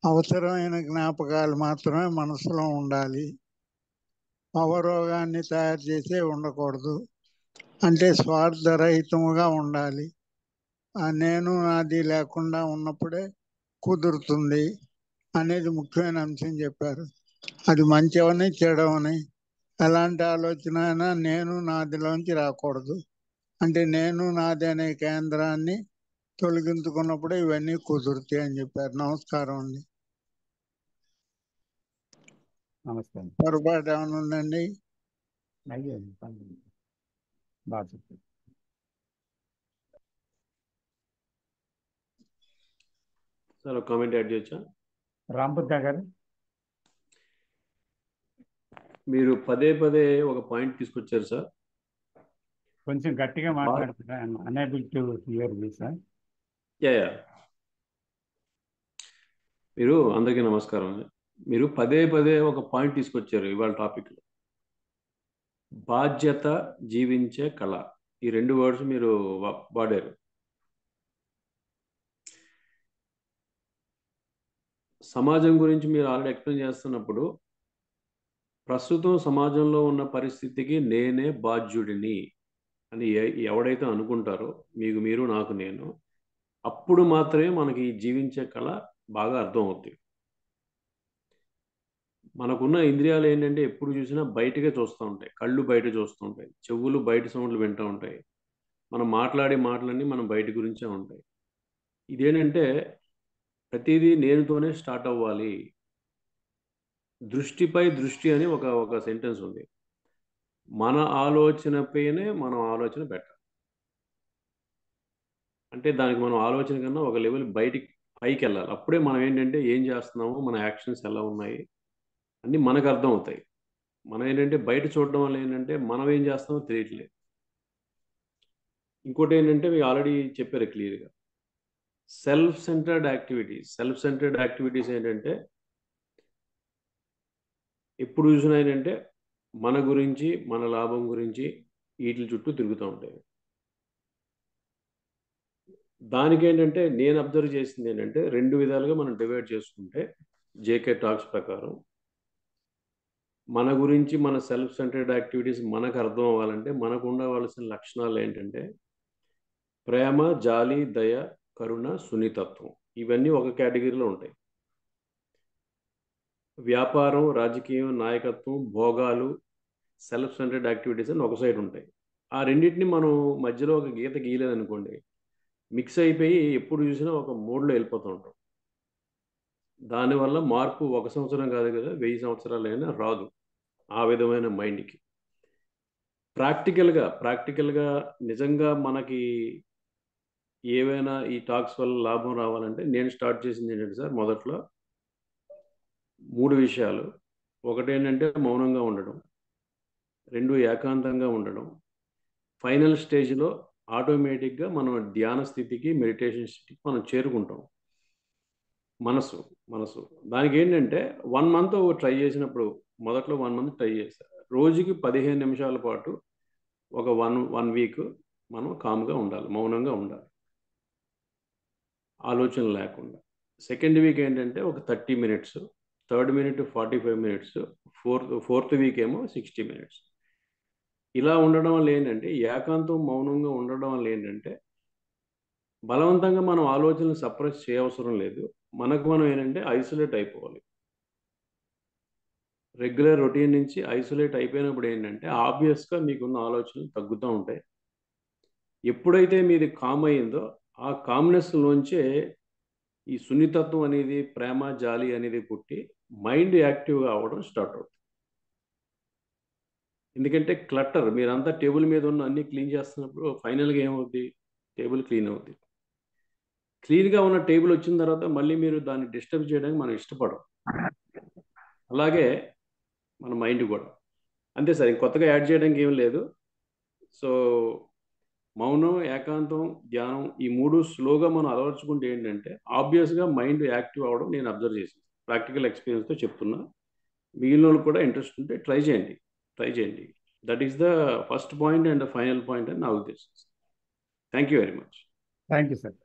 [SPEAKER 2] అవసరమైన జ్ఞాపకాలు మాత్రమే మనసులో ఉండాలి, అవరోగాన్ని తయారు చేసే ఉండకూడదు. అంటే స్వార్థరహితముగా ఉండాలి. ఆ నేను నాది లేకుండా ఉన్నప్పుడే కుదురుతుంది అనేది ముఖ్యమైన అంశం చెప్పారు. అది మంచివని చెడవని ఎలాంటి ఆలోచన అయినా నేను నాదిలోంచి రాకూడదు. అంటే నేను నాది అనే కేంద్రాన్ని తొలగించుకున్నప్పుడే ఇవన్నీ కుదురుతాయి అని చెప్పారు. నమస్కారం అండి.
[SPEAKER 1] నమస్తే.
[SPEAKER 2] పొరపాటు ఏమైనా ఉందండి?
[SPEAKER 1] అయ్యో బాగా చెప్పారు.
[SPEAKER 3] సార్ ఒక కామెంట్ యాడ్ చేయొచ్చా?
[SPEAKER 1] రాంబుద్ధ గారు,
[SPEAKER 3] మీరు పదే పదే ఒక పాయింట్ తీసుకొచ్చారు సార్.
[SPEAKER 1] కొంచెం గట్టిగా మాట్లాడుతున్నా. Unable to hear you sir.
[SPEAKER 3] Yeah మీరు అందరికీ నమస్కారం. మీరు పదే పదే ఒక పాయింట్ తీసుకొచ్చారు ఇవాళ టాపిక్లో. బాధ్యత, జీవించే కళ, ఈ 2 వర్డ్స్ మీరు వాడారు. సమాజం గురించి మీరు ఆల్రెడీ ఎక్స్ప్లెయిన్ చేస్తున్నప్పుడు ప్రస్తుతం సమాజంలో ఉన్న పరిస్థితికి నేనే బాధ్యుడిని అని ఎవడైతే అనుకుంటారో, మీకు మీరు నాకు నేను, అప్పుడు మాత్రమే మనకి జీవించే కళ బాగా అర్థం అవుతుంది. మనకున్న ఇంద్రియాలు ఏంటంటే ఎప్పుడు చూసినా బయటకే చూస్తూ ఉంటాయి. కళ్ళు బయట చూస్తూ ఉంటాయి, చెవులు బయట సౌండ్లు వింటూ ఉంటాయి, మనం మాట్లాడే మాటలన్నీ మనం బయట గురించే ఉంటాయి. ఇదేంటంటే ప్రతిదీ నేనుతోనే స్టార్ట్ అవ్వాలి. దృష్టిపై దృష్టి అని ఒక సెంటెన్స్ ఉంది. మన ఆలోచనపైనే మనం ఆలోచన పెట్టాలి. అంటే దానికి మనం ఆలోచన కన్నా ఒక లెవెల్ పైకి వెళ్ళాలి. అప్పుడే మనం ఏంటంటే ఏం చేస్తున్నాము, మన యాక్షన్స్ ఎలా ఉన్నాయి అన్నీ మనకు అర్థం అవుతాయి. మనం ఏంటంటే బయట చూడడం వల్ల ఏంటంటే మనం ఏం చేస్తామో తెలియట్లేదు. ఇంకోటి ఏంటంటే మీరు ఆల్రెడీ చెప్పారు క్లియర్గా, సెల్ఫ్ సెంటర్డ్ యాక్టివిటీస్ ఏంటంటే ఎప్పుడు చూసినా ఏంటంటే మన గురించి, మన లాభం గురించి వీటి చుట్టూ తిరుగుతూ ఉంటాయి. దానికి ఏంటంటే నేను అబ్జర్వ్ చేసింది ఏంటంటే 2 విధాలుగా మనం డివైడ్ చేసుకుంటే, జేకే టాక్స్ ప్రకారం మన గురించి, మన సెల్ఫ్ సెంటర్డ్ యాక్టివిటీస్ మనకు అర్థం అవ్వాలంటే మనకు ఉండవలసిన లక్షణాలు ఏంటంటే ప్రేమ, జాలి, దయ, కరుణ, సున్నితత్వం. ఇవన్నీ ఒక కేటగిరీలో ఉంటాయి. వ్యాపారం, రాజకీయం, నాయకత్వం, భోగాలు, సెల్ఫ్ సెంటర్డ్ యాక్టివిటీస్ అని ఒక సైడ్ ఉంటాయి. ఆ రెండింటిని మనం మధ్యలో ఒక గీత గీయలేదనుకోండి, మిక్స్ అయిపోయి ఎప్పుడు చూసినా ఒక మోడ్లో వెళ్ళిపోతూ ఉంటాం. దానివల్ల మార్పు 1 సంవత్సరం కాదు కదా, 1000 సంవత్సరాలైనా రాదు ఆ విధమైన మైండ్కి. ప్రాక్టికల్గా నిజంగా మనకి ఏవైనా ఈ టాక్స్ వల్ల లాభం రావాలంటే నేను స్టార్ట్ చేసింది ఏంటంటే సార్, మొదట్లో 3 విషయాలు. ఒకటేంటంటే మౌనంగా ఉండడం, 2 ఏకాంతంగా ఉండడం, ఫైనల్ స్టేజ్లో ఆటోమేటిక్గా మనం ధ్యాన స్థితికి, మెడిటేషన్ స్థితికి మనం చేరుకుంటాం. మనసు దానికి ఏంటంటే 1 మంత్ ట్రై చేసినప్పుడు, మొదట్లో 1 మంత్ ట్రై చేశారు. రోజుకి 15 నిమిషాల పాటు ఒక వన్ వీక్ మనం కామ్గా ఉండాలి, మౌనంగా ఉండాలి, ఆలోచన లేకుండా. సెకండ్ వీక్ ఏంటంటే ఒక 30 minutes, third week 45 minutes, fourth week ఏమో 60 మినిట్స్. ఇలా ఉండడం వల్ల ఏంటంటే, ఏకాంతం మౌనంగా ఉండడం వల్ల ఏంటంటే బలవంతంగా మనం ఆలోచనలు సప్రెస్ చేయవసరం లేదు. మనకు మనం ఏంటంటే ఐసోలేట్ అయిపోవాలి. రెగ్యులర్ రొటీన్ నుంచి ఐసోలేట్ అయిపోయినప్పుడు ఏంటంటే ఆబ్వియస్గా మీకున్న ఆలోచనలు తగ్గుతూ ఉంటాయి. ఎప్పుడైతే మీది కామ్ అయిందో ఆ కామ్నెస్లోంచే ఈ సున్నితత్వం అనేది, ప్రేమ, జాలి అనేది పుట్టి మైండ్ యాక్టివ్గా అవ్వడం స్టార్ట్ అవుతుంది. ఎందుకంటే క్లటర్, మీరంతా టేబుల్ మీద ఉన్న అన్ని క్లీన్ చేస్తున్నప్పుడు ఫైనల్గా ఏమవుద్ది, టేబుల్ క్లీన్ అవుద్ది. క్లీన్గా ఉన్న టేబుల్ వచ్చిన తర్వాత మళ్ళీ మీరు దాన్ని డిస్టర్బ్ చేయడానికి మనం ఇష్టపడం. అలాగే మన మైండ్ కూడా అంతే సార్, కొత్తగా యాడ్ చేయడానికి ఏం లేదు. సో మౌనం, ఏకాంతం, ధ్యానం, ఈ 3 స్లోగా మనం అలవర్చుకుంటే ఏంటంటే ఆబ్వియస్గా మైండ్ యాక్టివ్ అవ్వడం నేను అబ్జర్వ్ చేశాను. ప్రాక్టికల్ ఎక్స్పీరియన్స్తో చెప్తున్నా. మిగిలిన వాళ్ళు కూడా ఇంట్రెస్ట్ ఉంటే ట్రై చేయండి. That is the first point and the final point అని నా ఉద్దేశం. Thank you very much.
[SPEAKER 1] Thank you sir.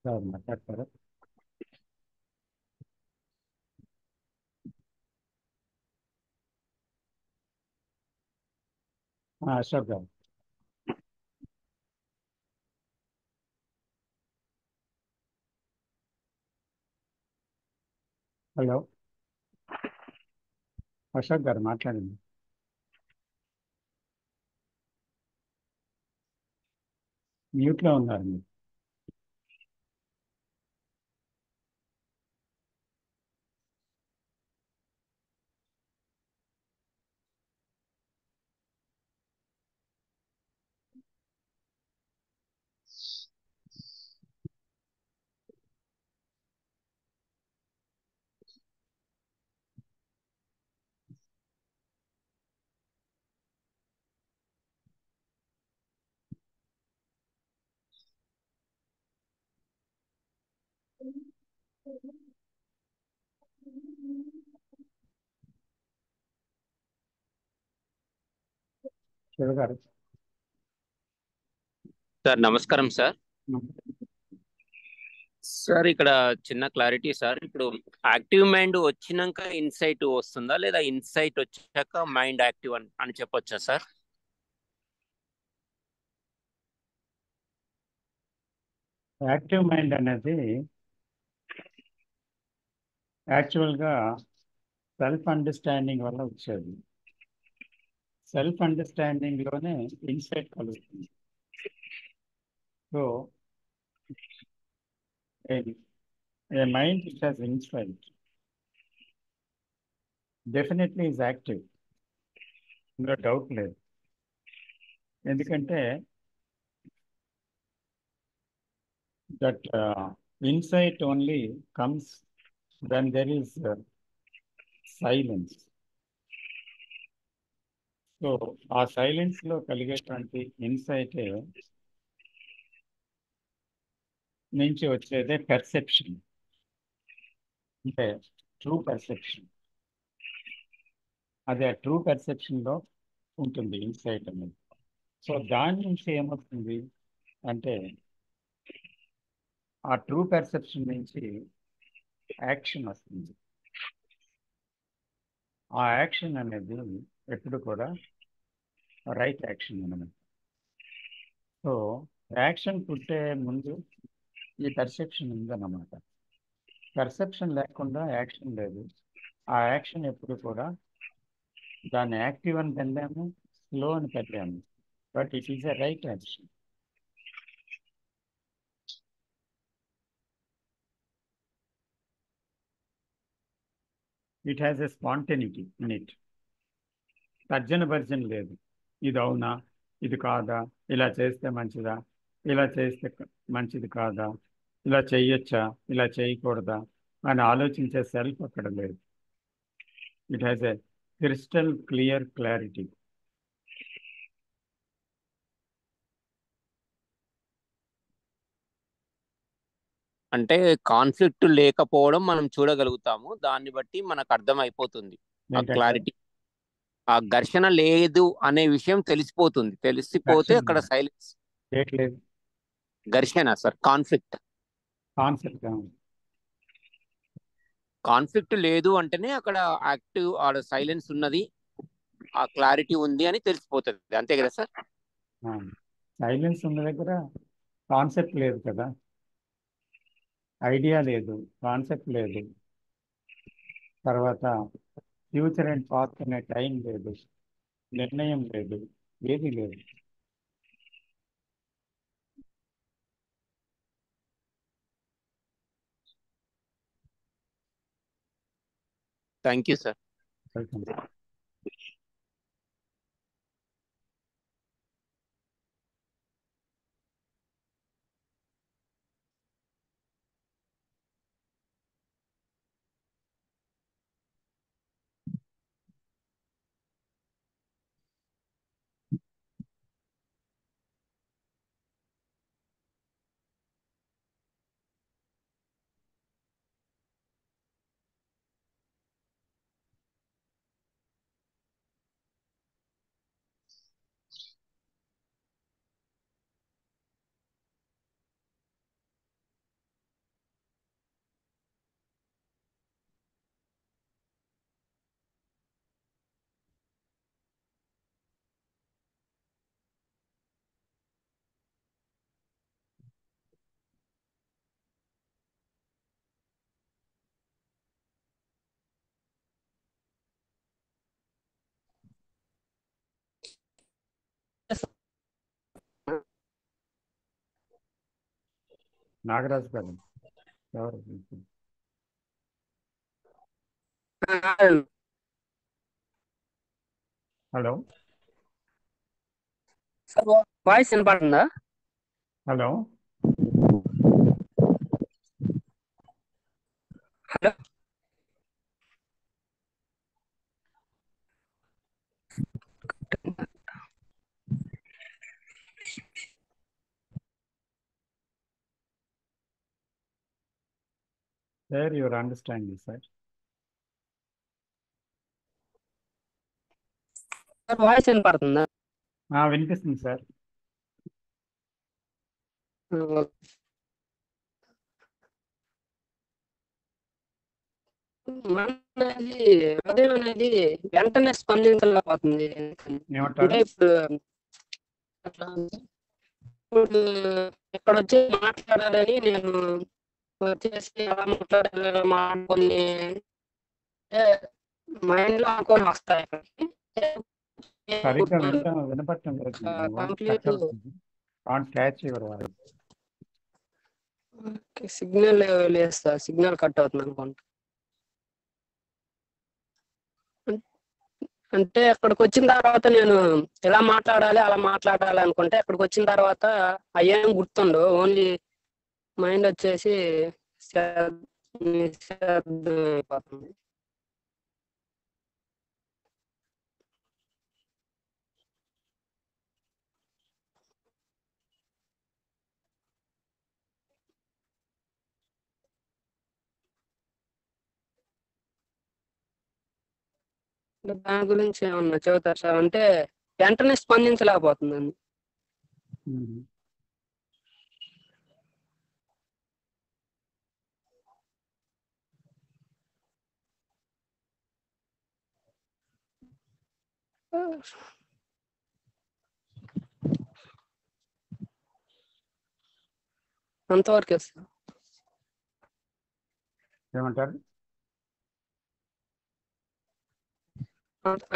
[SPEAKER 1] Sir మాట్లాడతారా? అశోక్ గారు. హలో అశోక్ గారు మాట్లాడండి. మ్యూట్లో ఉన్నారు మీరు. శివ గారు.
[SPEAKER 4] సార్ నమస్కారం సార్. సార్ ఇక్కడ చిన్న క్లారిటీ సార్. ఇప్పుడు యాక్టివ్ మైండ్ వచ్చినాక ఇన్సైట్ వస్తుందా, లేదా ఇన్సైట్ వచ్చాక మైండ్ యాక్టివ్ అని చెప్పొచ్చా సార్?
[SPEAKER 1] యాక్టివ్ మైండ్ అనేది యాక్చువల్గా సెల్ఫ్ అండర్స్టాండింగ్ వల్ల వచ్చేది. సెల్ఫ్ అండర్స్టాండింగ్లోనే ఇన్సైట్ కలుగుతుంది. So a mind which has insight definitely is active. No doubt లేదు. ఎందుకంటే that insight only comes when there is silence. So ఆ సైలెన్స్లో కలిగేటువంటి ఇన్సైట్ నుంచి వచ్చేదే పెర్సెప్షన్, అంటే ట్రూ పర్సెప్షన్. అదే ట్రూ పర్సెప్షన్లో ఉంటుంది ఇన్సైట్ అనేది. సో దాని నుంచి ఏమవుతుంది అంటే ఆ ట్రూ పర్సెప్షన్ నుంచి యాక్షన్ వస్తుంది. ఆ యాక్షన్ అనేది ఎప్పుడు కూడా రైట్ యాక్షన్ అన్నమాట. సో యాక్షన్ పుట్టే ముందు ఈ పర్సెప్షన్ ఉందన్నమాట. పర్సెప్షన్ లేకుండా యాక్షన్ లేదు. ఆ యాక్షన్ ఎప్పుడు కూడా దాన్ని యాక్టివ్ అని పెట్టాము, స్లో అని పెట్టాము, but it is a right action. It has a spontaneity in it. తర్జన భర్జన లేదు. ఇది అవునా, ఇది కాదా, ఇలా చేస్తే మంచిదా, ఇలా చేస్తే మంచిది కాదా, ఇలా చేయొచ్చా, ఇలా చేయకూడదా అని ఆలోచించే సెల్ఫ్ అక్కడ లేదు. It has a crystal clear clarity.
[SPEAKER 4] అంటే కాన్ఫ్లిక్ట్ లేకపోవడం మనం చూడగలుగుతాము. దాన్ని బట్టి మనకు అర్థం అయిపోతుంది ఆ క్లారిటీ. ఆ ఘర్షణ లేదు అనే విషయం తెలిసిపోతుంది. తెలిసిపోతే
[SPEAKER 1] ఘర్షణ
[SPEAKER 4] అక్కడ సైలెన్స్.
[SPEAKER 1] చేయట్లేదు.
[SPEAKER 4] ఘర్షణ సార్, కాన్ఫ్లిక్ట్.
[SPEAKER 1] కాన్సెప్ట్
[SPEAKER 4] కాన్ఫ్లిక్ట్ లేదు అంటేనే అక్కడ యాక్టివ్ ఆడ సైలెన్స్ ఉన్నది, ఆ క్లారిటీ ఉంది అని తెలిసిపోతుంది. అంతే కదా సార్?
[SPEAKER 1] సైలెన్స్ ఉన్న దగ్గర కాన్సెప్ట్ లేదు కదా, ఐడియా లేదు, కాన్సెప్ట్ లేదు, తర్వాత ఫ్యూచర్ అండ్ పాస్ట్ అనే టైం లేదు, నిర్ణయం లేదు, ఏది లేదు.
[SPEAKER 4] Thank you sir.
[SPEAKER 1] Welcome. Nagaraju గారు ఎవరు? హలో
[SPEAKER 5] సార్ వాయిస్ వినపడుతుందా?
[SPEAKER 1] Hello
[SPEAKER 5] hello
[SPEAKER 1] sir, your understanding sir.
[SPEAKER 5] Sir voice వినపడుతుందా?
[SPEAKER 1] వినిపిస్తుంది సార్.
[SPEAKER 5] మనది హృదయం అనేది వెంటనే స్పందించలేకపోతుంది.
[SPEAKER 1] ఏమంటారు?
[SPEAKER 5] అంటే ఇప్పుడు అట్లా ఇప్పుడు ఇక్కడ వచ్చి మాట్లాడాలని నేను వచ్చేసి ఎలా మాట్లాడాలి కొన్ని మైండ్ లో అనుకొని వస్తాయి.
[SPEAKER 1] సరిగ్గా వినపడటం లేదు.
[SPEAKER 5] Complete
[SPEAKER 1] catch your voice.
[SPEAKER 5] Signal లేదు సార్, సిగ్నల్ కట్ అవుతుంది అనుకుంటా. అంటే అక్కడికి వచ్చిన తర్వాత నేను ఎలా మాట్లాడాలి అలా మాట్లాడాలి అనుకుంటే అక్కడికి వచ్చిన తర్వాత అయ్యేం గుర్తుండవు. ఓన్లీ మైండ్ వచ్చేసి నిశ్శబ్దం అయిపోతుంది. దాని గురించి ఏమన్నా చెబుతారు సార్? అంటే వెంటనే స్పందించలేకపోతుందండి. అంతవరకే సార్.
[SPEAKER 1] ఏమంటారు?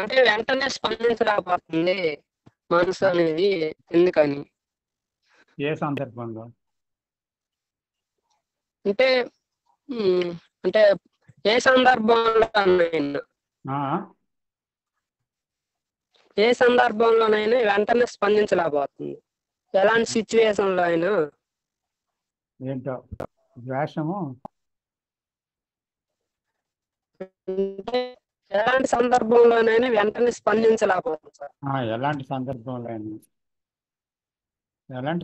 [SPEAKER 5] అంటే వెంటనే స్పందించలేకపోతుంది మనసు అనేది. ఎందుకని?
[SPEAKER 1] ఏ సందర్భంలో?
[SPEAKER 5] అంటే అంటే ఏ సందర్భంలో ఏ సందర్భంలోనైనా వెంటనే స్పందించలేకపోతుంది. ఎలాంటి సిచ్యువేషన్ లో అయినా.
[SPEAKER 1] ఏంటో ద్వేషము.
[SPEAKER 5] అంటే ఎలాంటి సందర్భంలోనైనా వెంటనే స్పందించలేకపోతుంది సార్.
[SPEAKER 1] ఎలాంటి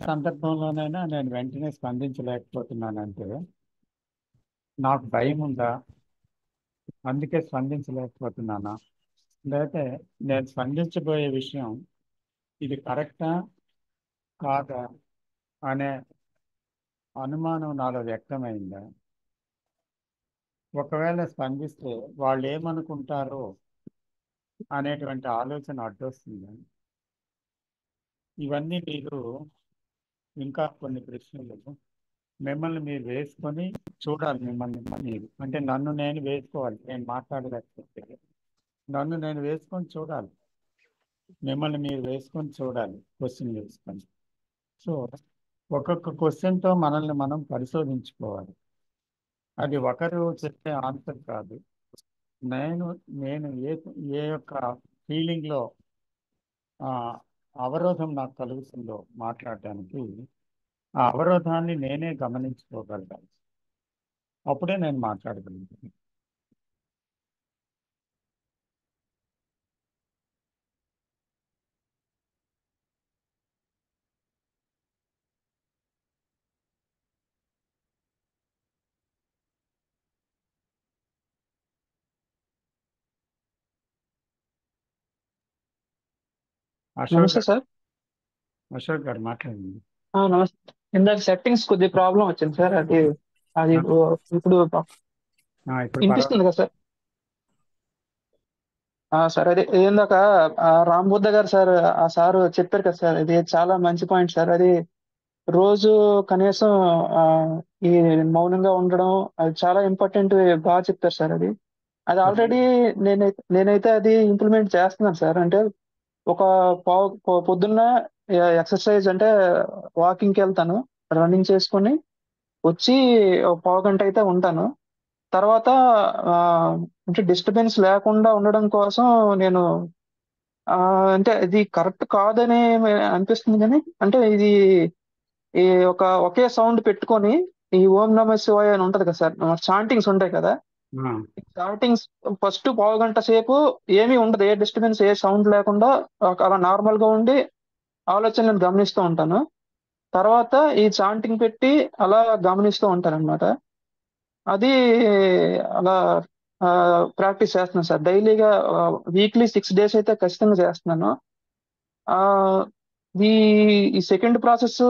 [SPEAKER 1] సందర్భంలోనైనా నేను వెంటనే స్పందించలేకపోతున్నానంటే నాకు భయం ఉందా? అందుకే స్పందించలేకపోతున్నానా? లేకపోతే నేను స్పందించబోయే విషయం ఇది కరెక్టా కాదా అనే అనుమానం నాలో వ్యక్తమైందా? ఒకవేళ స్పందిస్తే వాళ్ళు ఏమనుకుంటారో అనేటువంటి ఆలోచన అడ్డొస్తుందా? ఇవన్నీ మీరు ఇంకా కొన్ని ప్రశ్నలు మిమ్మల్ని మీరు వేసుకొని చూడాలి. మిమ్మల్ని మీరు అంటే నన్ను నేను వేసుకోవాలి. నేను మాట్లాడలేకపోతే నన్ను నేను వేసుకొని చూడాలి. మిమ్మల్ని మీరు వేసుకొని చూడాలి, క్వశ్చన్ వేసుకొని. సో ఒక్కొక్క క్వశ్చన్తో మనల్ని మనం పరిశోధించుకోవాలి. అది ఒకరు చెప్పే ఆన్సర్ కాదు. నేను నేను ఏ ఏ యొక్క ఫీలింగ్లో అవరోధం నాకు కలుగుతుందో మాట్లాడటానికి, ఆ అవరోధాన్ని నేనే గమనించుకోగలగాలి. అప్పుడే నేను మాట్లాడగలుగుతాను. అశోక్
[SPEAKER 6] నమస్తే
[SPEAKER 1] గారు,
[SPEAKER 6] సార్.
[SPEAKER 1] అశోక్ గారు మాట్లాడండి.
[SPEAKER 6] నమస్తే. ఇందాక సెట్టింగ్స్ కొద్ది ప్రాబ్లం వచ్చింది సార్. అది అది ఇప్పుడు
[SPEAKER 1] ఇప్పుడు
[SPEAKER 6] వినిపిస్తుంది కదా సార్? సార్ అదే ఇందాక రామ్ బుద్ధ గారు సార్, ఆ సార్ చెప్పారు కదా సార్, ఇది చాలా మంచి పాయింట్ సార్. అది రోజు కనీసం ఆ, ఈ మౌనంగా ఉండడం అది చాలా ఇంపార్టెంట్. బాగా చెప్తారు సార్. అది అది ఆల్రెడీ నేనైతే అది ఇంప్లిమెంట్ చేస్తున్నాను సార్. అంటే ఒక పొద్దున్న ఎక్సర్సైజ్ అంటే వాకింగ్కి వెళ్తాను, రన్నింగ్ చేసుకొని వచ్చి ఒక పావు గంట అయితే ఉంటాను. తర్వాత ఆ, అంటే డిస్టర్బెన్స్ లేకుండా ఉండడం కోసం నేను ఆ, అంటే ఇది కరెక్ట్ కాదని అనిపిస్తుంది, కానీ అంటే ఇది ఈ ఒకే సౌండ్ పెట్టుకొని ఈ ఓం నమ శివాయ అని ఉంటది కదా సార్, చాంటింగ్స్ ఉంటాయి కదా. చాంటింగ్స్ ఫస్ట్ పావు గంట సేపు ఏమీ ఉండదు, ఏ డిస్టర్బెన్స్ ఏ సౌండ్ లేకుండా అలా నార్మల్ గా ఉండి ఆలోచనలను గమనిస్తూ ఉంటాను. తర్వాత ఈ చాంటింగ్ పెట్టి అలా గమనిస్తూ ఉంటాను అనమాట. అది అలా ప్రాక్టీస్ చేస్తున్నాను సార్. డైలీగా వీక్లీ 6 days అయితే ఖచ్చితంగా చేస్తున్నాను. ఆ ఈ ఈ సెకండ్ ప్రాసెస్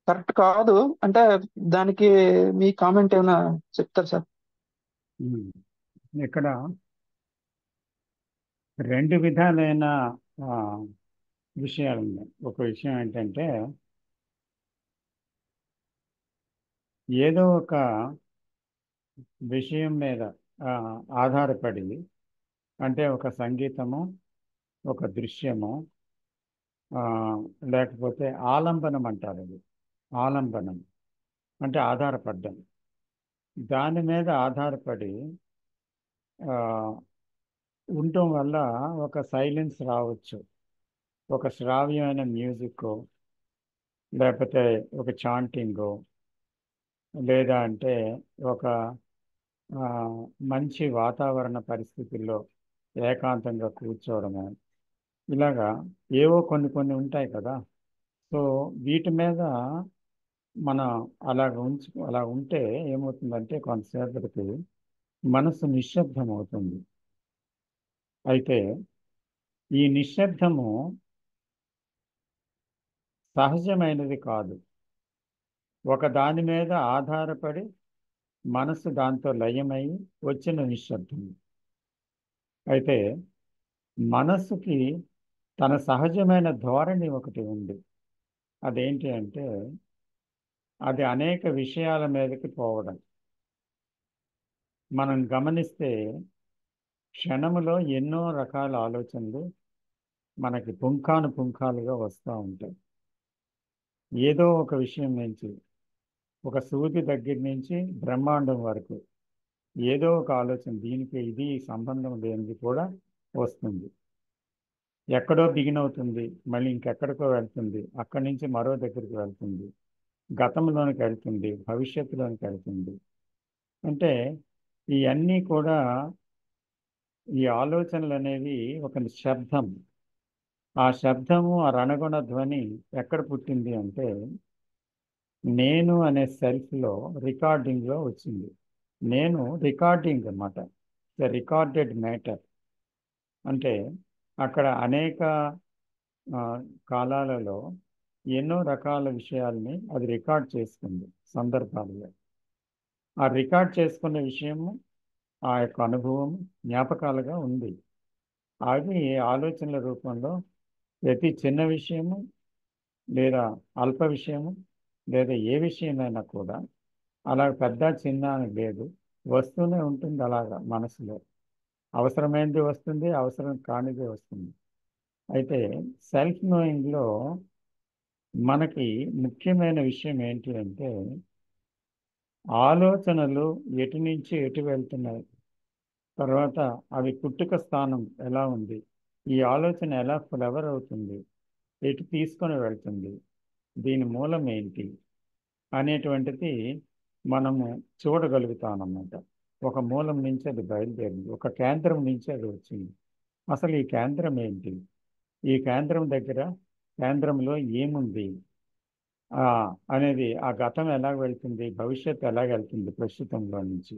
[SPEAKER 6] కరెక్ట్ కాదు అంటే దానికి మీ కామెంట్ ఏమైనా చెప్తారు సార్?
[SPEAKER 1] ఇక్కడ రెండు విధాలైన విషయాలు ఉన్నాయి. ఒక విషయం ఏంటంటే, ఏదో ఒక విషయం మీద ఆధారపడి, అంటే ఒక సంగీతము, ఒక దృశ్యము, లేకపోతే ఆలంబనం అంటారు. అది ఆలంబనం అంటే ఆధారపడ్డం. దాని మీద ఆధారపడి ఉండటం వల్ల ఒక సైలెన్స్ రావచ్చు. ఒక శ్రావ్యమైన మ్యూజిక్, లేకపోతే ఒక చాంటింగు, లేదా అంటే ఒక మంచి వాతావరణ పరిస్థితుల్లో ఏకాంతంగా కూర్చోవడము, ఇలాగా ఏవో కొన్ని కొన్ని ఉంటాయి కదా. సో వీటి మీద మనం అలా ఉంటే ఏమవుతుందంటే కొంతసేపటికి మనసు నిశ్శబ్దం అవుతుంది. అయితే ఈ నిశ్శబ్దము సహజమైనది కాదు. ఒక దాని మీద ఆధారపడి మనసు దాంతో లయమై వచ్చిన నిశ్శబ్దం. అయితే మనస్సుకి తన సహజమైన ధోరణి ఒకటి ఉంది. అదేంటి అంటే, అది అనేక విషయాల మీదకి పోవడం. మనం గమనిస్తే క్షణములో ఎన్నో రకాల ఆలోచనలు మనకి పుంఖానుపుంఖాలుగా వస్తూ ఉంటాయి. ఏదో ఒక విషయం నుంచి, ఒక సూది దగ్గర నుంచి బ్రహ్మాండం వరకు ఏదో ఒక ఆలోచన, దీనికి ఇది సంబంధం లేనిది కూడా వస్తుంది. ఎక్కడో బిగిన్ అవుతుంది, మళ్ళీ ఇంకెక్కడికో వెళ్తుంది, అక్కడి నుంచి మరో దగ్గరికి వెళ్తుంది, గతంలోనికి వెళ్తుంది, భవిష్యత్తులోనికి వెళ్తుంది. అంటే ఇవన్నీ కూడా, ఈ ఆలోచనలు అనేవి ఒక శబ్దం. ఆ శబ్దము, ఆ రణగుణ ధ్వని ఎక్కడ పుట్టింది అంటే, నేను అనే సెల్ఫ్లో రికార్డింగ్లో వచ్చింది. నేను రికార్డింగ్ అన్నమాట, ద రికార్డెడ్ మ్యాటర్. అంటే అక్కడ అనేక ఆ, కాలాలలో ఎన్నో రకాల విషయాల్ని అది రికార్డ్ చేసుకుంది సందర్భాలలో. ఆ రికార్డ్ చేసుకున్న విషయము ఆ యొక్క అనుభవం జ్ఞాపకాలుగా ఉంది. అది ఆలోచనల రూపంలో ప్రతి చిన్న విషయము లేదా అల్ప విషయము లేదా ఏ విషయమైనా కూడా అలా పెద్ద చిన్న అని లేదు, వస్తూనే ఉంటుంది అలాగా మనసులో. అవసరమైనది వస్తుంది, అవసరం కానిది వస్తుంది. అయితే సెల్ఫ్ నోయింగ్లో మనకి ముఖ్యమైన విషయం ఏంటి అంటే ఆలోచనలు ఎటు నుంచి ఎటు వెళ్తున్నాయి, తర్వాత అవి పుట్టుక స్థానం ఎలా ఉంది, ఈ ఆలోచన ఎలా ఫ్లవర్ అవుతుంది, ఎటు తీసుకొని వెళ్తుంది, దీని మూలం ఏంటి అనేటువంటిది మనము చూడగలుగుతాం అన్నమాట. ఒక మూలం నుంచి అది బయలుదేరింది, ఒక కేంద్రం నుంచి అది వచ్చింది. అసలు ఈ కేంద్రం ఏంటి, ఈ కేంద్రం దగ్గర కేంద్రంలో ఏముంది ఆ అనేది, ఆ గతం ఎలాగ వెళ్తుంది, భవిష్యత్తు ఎలాగ వెళ్తుంది ప్రస్తుతంలో నుంచి,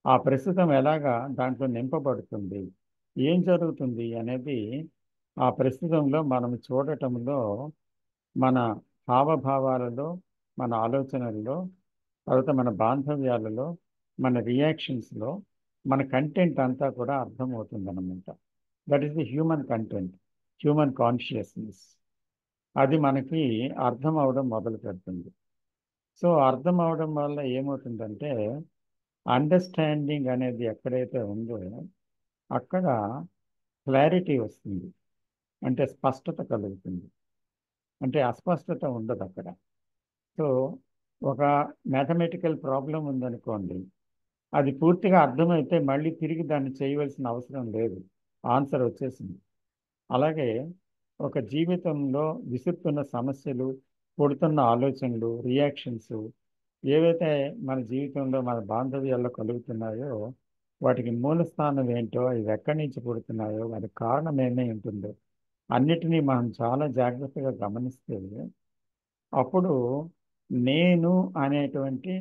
[SPEAKER 1] ఆ ప్రస్తుతం ఎలాగా దాంట్లో నింపబడుతుంది, ఏం జరుగుతుంది అనేది ఆ ప్రస్తుతంలో మనం చూడటంలో, మన హావభావాలలో, మన ఆలోచనల్లో, తర్వాత మన బాంధవ్యాలలో, మన రియాక్షన్స్లో మన కంటెంట్ అంతా కూడా అర్థమవుతుంది అన్నమాట. That is the human content, human consciousness. అది మనకి అర్థం అవడం మొదలు పెడుతుంది. సో అర్థం అవడం వల్ల ఏమవుతుందంటే అండర్స్టాండింగ్ అనేది ఎక్కడైతే ఉందో అక్కడ క్లారిటీ వస్తుంది, అంటే స్పష్టత కలుగుతుంది, అంటే అస్పష్టత ఉండదు అక్కడ. సో ఒక మ్యాథమెటికల్ ప్రాబ్లం ఉందనుకోండి, అది పూర్తిగా అర్థమైతే మళ్ళీ తిరిగి దాన్ని చేయవలసిన అవసరం లేదు, ఆన్సర్ వచ్చేసింది. అలాగే ఒక జీవితంలో విసురుతున్న సమస్యలు, పుడుతున్న ఆలోచనలు, రియాక్షన్స్ ఏవైతే మన జీవితంలో మన బాంధవ్యాల్లో కలుగుతున్నాయో వాటికి మూల స్థానం ఏంటో, ఇవి ఎక్కడి నుంచి పుడుతున్నాయో, వాటి కారణం ఏమై ఉంటుందో అన్నిటినీ మనం చాలా జాగ్రత్తగా గమనిస్తే అప్పుడు నేను అనేటువంటి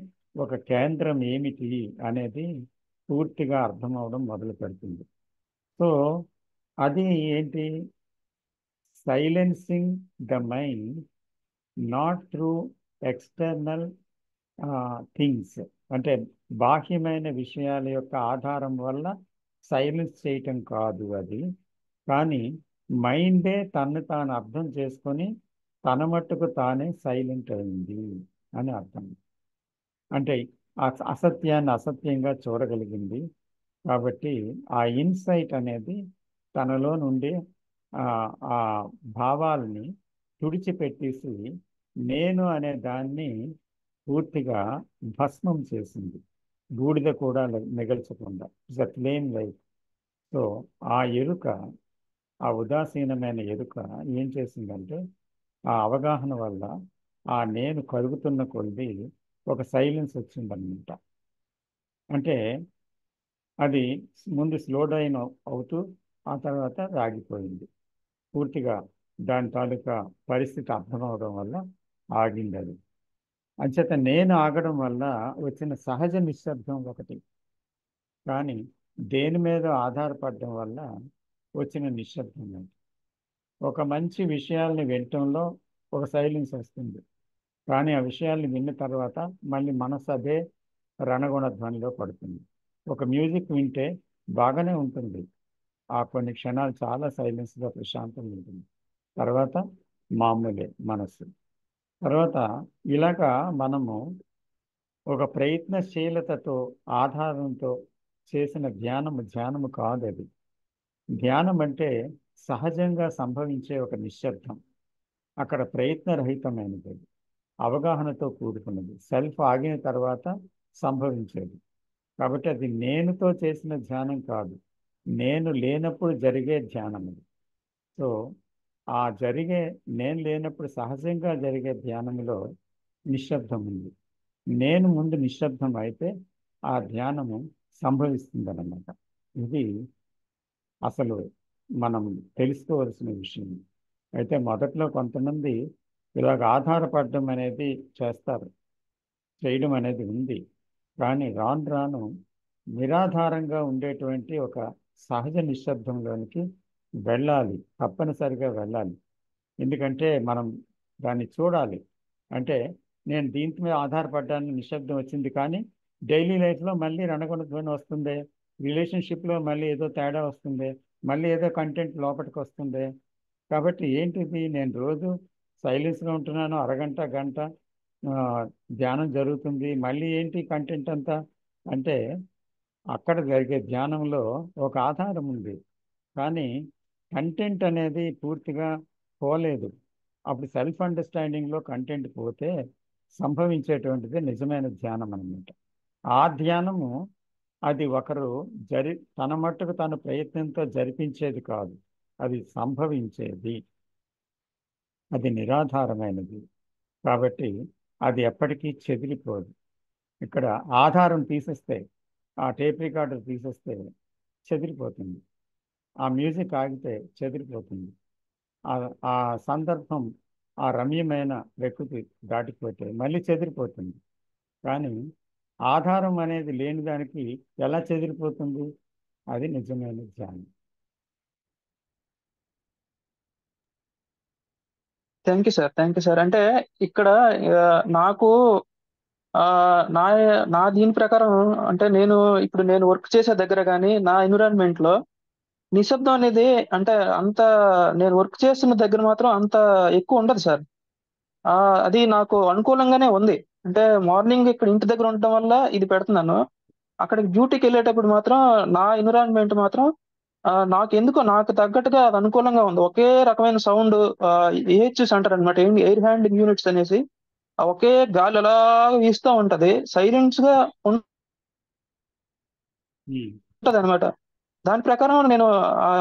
[SPEAKER 1] ఒక కేంద్రం ఏమిటి అనేది పూర్తిగా అర్థం అవడం మొదలు పెడుతుంది. సో అది ఏంటి, silencing the mind not through external things, అంటే బాహ్యమైన విషయాల యొక్క ఆధారం వల్ల సైలెన్స్ చేయటం కాదు అది, కానీ మైండే తను తాను అర్థం చేసుకొని తన మట్టుకు తానే సైలెంట్ అయింది అని అర్థం. అంటే అసత్యాన్ని అసత్యంగా చూడగలిగింది. కాబట్టి ఆ ఇన్సైట్ అనేది తనలో నుండి ఆ భావాల్ని తుడిచిపెట్టేసి నేను అనే దాన్ని పూర్తిగా భస్మం చేసింది, బూడిద కూడా మిగల్చకుండా. It's a plain life. So ఆ ఎరుక, ఆ ఉదాసీనమైన ఎరుక ఏం చేసిందంటే ఆ అవగాహన వల్ల ఆ నేను కలుగుతున్న కొద్ది ఒక సైలెన్స్ వచ్చిందన్నమాట. అంటే అది ముందు స్లో డౌన్ అవుతూ ఆ తర్వాత ఆగిపోయింది పూర్తిగా. దాని తాలూకా పరిస్థితి అర్థం అవడం వల్ల ఆగింది అది. అంచేత నేను ఆగడం వల్ల వచ్చిన సహజ నిశ్శబ్దం ఒకటి, కానీ దేని మీద ఆధారపడడం వల్ల వచ్చిన నిశ్శబ్దం అది. ఒక మంచి విషయాల్ని వినటంలో ఒక సైలెన్స్ వస్తుంది, కానీ ఆ విషయాల్ని విన్న తర్వాత మళ్ళీ మనసు అదే రణగుణ ధ్వనిలో పడుతుంది. ఒక మ్యూజిక్ వింటే బాగానే ఉంటుంది, ఆ కొన్ని క్షణాలు చాలా సైలెన్స్గా ప్రశాంతంగా ఉంటుంది, తర్వాత మామూలే మనసు. తర్వాత ఇలాగా మనము ఒక ప్రయత్నశీలతతో ఆధారంతో చేసిన ధ్యానము కాదు అది. ధ్యానం అంటే సహజంగా సంభవించే ఒక నిశ్శబ్దం, అక్కడ ప్రయత్నరహితమైనది, అవగాహనతో కూడుకున్నది, సెల్ఫ్ ఆగిన తర్వాత సంభవించేది. కాబట్టి అది నేనుతో చేసిన ధ్యానం కాదు, నేను లేనప్పుడు జరిగే ధ్యానం అది. సో ఆ నేను లేనప్పుడు సహజంగా జరిగే ధ్యానంలో నిశ్శబ్దం ఉంది. నేను ముందు నిశ్శబ్దం అయితే ఆ ధ్యానము సంభవిస్తుందన్నమాట. ఇది అసలు మనం తెలుసుకోవాల్సిన విషయం. అయితే మొదట్లో కొంతమంది ఇలాగ ఆధారపడడం అనేది చేస్తారు, చేయడం అనేది ఉంది, కానీ రాను రాను నిరాధారంగా ఉండేటువంటి ఒక సహజ నిశ్శబ్దంలోనికి వెళ్ళాలి, తప్పనిసరిగా వెళ్ళాలి. ఎందుకంటే మనం దాన్ని చూడాలి. అంటే నేను దీంట్ మీద ఆధారపడ్డాను, నిశ్శబ్దం వచ్చింది, కానీ డైలీ లైఫ్లో మళ్ళీ రణగొణ ధ్వని వస్తుంది, రిలేషన్షిప్లో మళ్ళీ ఏదో తేడా వస్తుంది, మళ్ళీ ఏదో కంటెంట్ లోపలికి వస్తుంది. కాబట్టి ఏంటిది, నేను రోజు సైలెన్స్గా ఉంటున్నాను, అరగంట గంట ఆ, ధ్యానం జరుగుతుంది, మళ్ళీ ఏంటి కంటెంట్ అంతా అంటే అక్కడ జరిగే ధ్యానంలో ఒక ఆధారం ఉంది, కానీ కంటెంట్ అనేది పూర్తిగా పోలేదు. అప్పుడు సెల్ఫ్ అండర్స్టాండింగ్లో కంటెంట్ పోతే సంభవించేటువంటిది నిజమైన ధ్యానం అన్నమాట. ఆ ధ్యానము అది ఒకరు తన మట్టుకు తన ప్రయత్నంతో జరిపించేది కాదు, అది సంభవించేది, అది నిరాధారమైనది. కాబట్టి అది ఎప్పటికీ చెదిరిపోదు. ఇక్కడ ఆధారం తీసేస్తే, ఆ టేప్ రికార్డర్ తీసేస్తే చెదిరిపోతుంది, ఆ మ్యూజిక్ ఆగితే చెదిరిపోతుంది, ఆ ఆ సందర్భం, ఆ రమ్యమైన ప్రకృతి దాటిపోతే మళ్ళీ చెదిరిపోతుంది. కానీ ఆధారం అనేది లేని దానికి ఎలా చెదిరిపోతుంది? అది నిజమైన ధ్యానం.
[SPEAKER 6] Thank you sir, thank you sir. అంటే ఇక్కడ ఆ, నాకు ఆ, నా నా దీని ప్రకారం అంటే ఇప్పుడు నేను వర్క్ చేసే దగ్గర కానీ నా ఎన్విరాన్మెంట్ లో నిశ్శబ్దం అనేది అంటే అంత నేను వర్క్ చేస్తున్న దగ్గర మాత్రం అంత ఎక్కువ ఉండదు సార్. ఆ అది నాకు అనుకూలంగానే ఉంది. అంటే మార్నింగ్ ఇక్కడ ఇంటి దగ్గర ఉండటం వల్ల ఇది పెడుతున్నాను. అక్కడికి డ్యూటీకి వెళ్ళేటప్పుడు మాత్రం నా ఎన్విరాన్మెంట్ మాత్రం నాకు ఎందుకో నాకు తగ్గట్టుగా అది అనుకూలంగా ఉంది. ఒకే రకమైన సౌండ్, ఏహెచ్ఎస్ అంటారు అనమాట, ఎయిర్ హ్యాండింగ్ యూనిట్స్ అనేసి, ఆ ఒకే గాలి అలా వీస్తూ ఉంటది, సైలెన్స్ గా ఉంటది అనమాట. దాని ప్రకారం ఆ,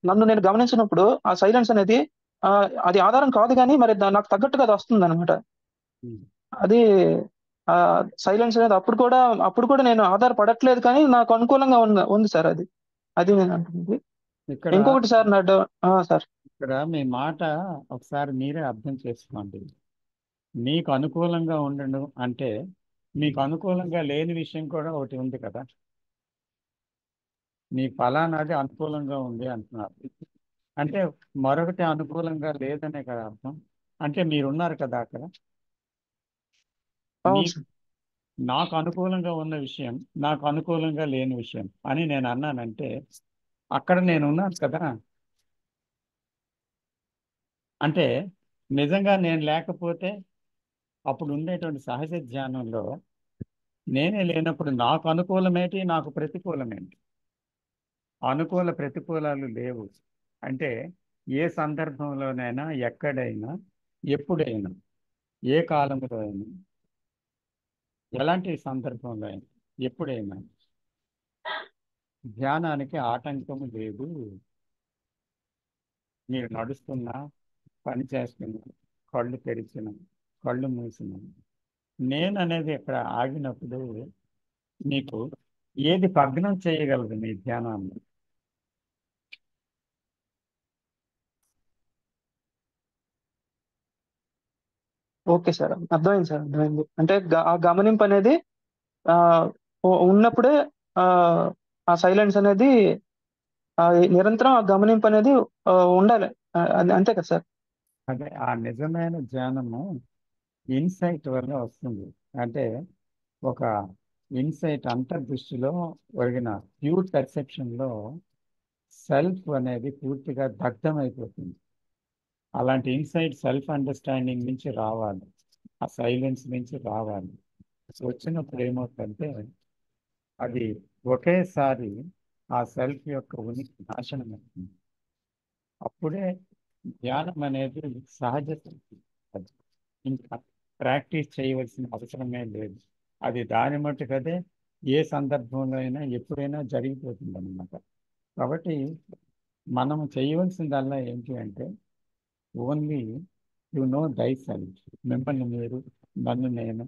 [SPEAKER 6] నన్ను నేను గమనించినప్పుడు ఆ సైలెన్స్ అనేది ఆ, అది ఆధారం కాదు, కానీ మరి నాకు తగ్గట్టుగా అది వస్తుంది అనమాట. అది ఆ సైలెన్స్ అనేది అప్పుడు కూడా నేను ఆధారపడట్లేదు, కానీ నాకు అనుకూలంగా ఉంది సార్. అది అది నేను అంటుంది.
[SPEAKER 1] ఇక్కడ
[SPEAKER 6] ఇంకొకటి సార్ సార్
[SPEAKER 1] ఇక్కడ మీ మాట ఒకసారి మీరే అర్థం చేసుకోండి. మీకు అనుకూలంగా ఉండను అంటే మీకు అనుకూలంగా లేని విషయం కూడా ఒకటి ఉంది కదా. మీ ఫలానాది అనుకూలంగా ఉంది అంటున్నారు, అంటే మరొకటి అనుకూలంగా లేదనే కదా అర్థం. అంటే మీరున్నారు కదా అక్కడ. మీ
[SPEAKER 6] అవును సార్.
[SPEAKER 1] నాకు అనుకూలంగా ఉన్న విషయం, నాకు అనుకూలంగా లేని విషయం అని నేను అన్నానంటే అక్కడ నేను ఉన్నాను కదా. అంటే నిజంగా నేను లేకపోతే అప్పుడు ఉండేటువంటి సహజ ధ్యానంలో నేనే లేనప్పుడు నాకు అనుకూలమేంటి, నాకు ప్రతికూలమేంటి? అనుకూల ప్రతికూలాలు లేవు. అంటే ఏ సందర్భంలోనైనా, ఎక్కడైనా, ఎప్పుడైనా, ఏ కాలంలో అయినా, ఎలాంటి సందర్భంలో అయినా, ఎప్పుడైనా ధ్యానానికి ఆటంకము లేదు. మీరు నడుస్తున్నా, పని చేస్తున్నా, కళ్ళు తెరిచిన, కళ్ళు మూసిన, నేను అనేది ఇక్కడ ఆగినప్పుడు మీకు ఏది భగ్నం చేయగలదు మీ ధ్యానాన్ని?
[SPEAKER 6] ఓకే సార్, అర్థమైంది సార్, అర్థమైంది. అంటే ఆ గమనింపు అనేది ఆ ఉన్నప్పుడే ఆ ఆ సైలెన్స్ అనేది ఆ నిరంతరం ఆ గమనింపు అనేది ఉండాలి. అంతే కదా సార్?
[SPEAKER 1] అదే ఆ నిజమైన ధ్యానము ఇన్సైట్ వల్ల వస్తుంది. అంటే ఒక ఇన్సైట్, అంతర్దృష్టిలో ఒరిగిన ప్యూర్ పర్సెప్షన్లో సెల్ఫ్ అనేది పూర్తిగా దగ్ధమైపోతుంది. అలాంటి ఇన్సైట్ సెల్ఫ్ అండర్స్టాండింగ్ నుంచి రావాలి, ఆ సైలెన్స్ నుంచి రావాలి. వచ్చినప్పుడు ఏమవుతుందంటే అది ఒకేసారి ఆ సెల్ఫ్ యొక్క ఉనికి నాశనం అవుతుంది. అప్పుడే ధ్యానం అనేది సహజ స్థితి. అది ఇంకా ప్రాక్టీస్ చేయవలసిన అవసరమే లేదు. అది దాని మట్టుకదే ఏ సందర్భంలో అయినా, ఎప్పుడైనా జరిగిపోతుంది అన్నమాట. కాబట్టి మనం చేయవలసిందల్లా ఏంటి అంటే ఓన్లీ యు నో దై సెల్ఫ్, మిమ్మల్ని మీరు, నన్ను నేను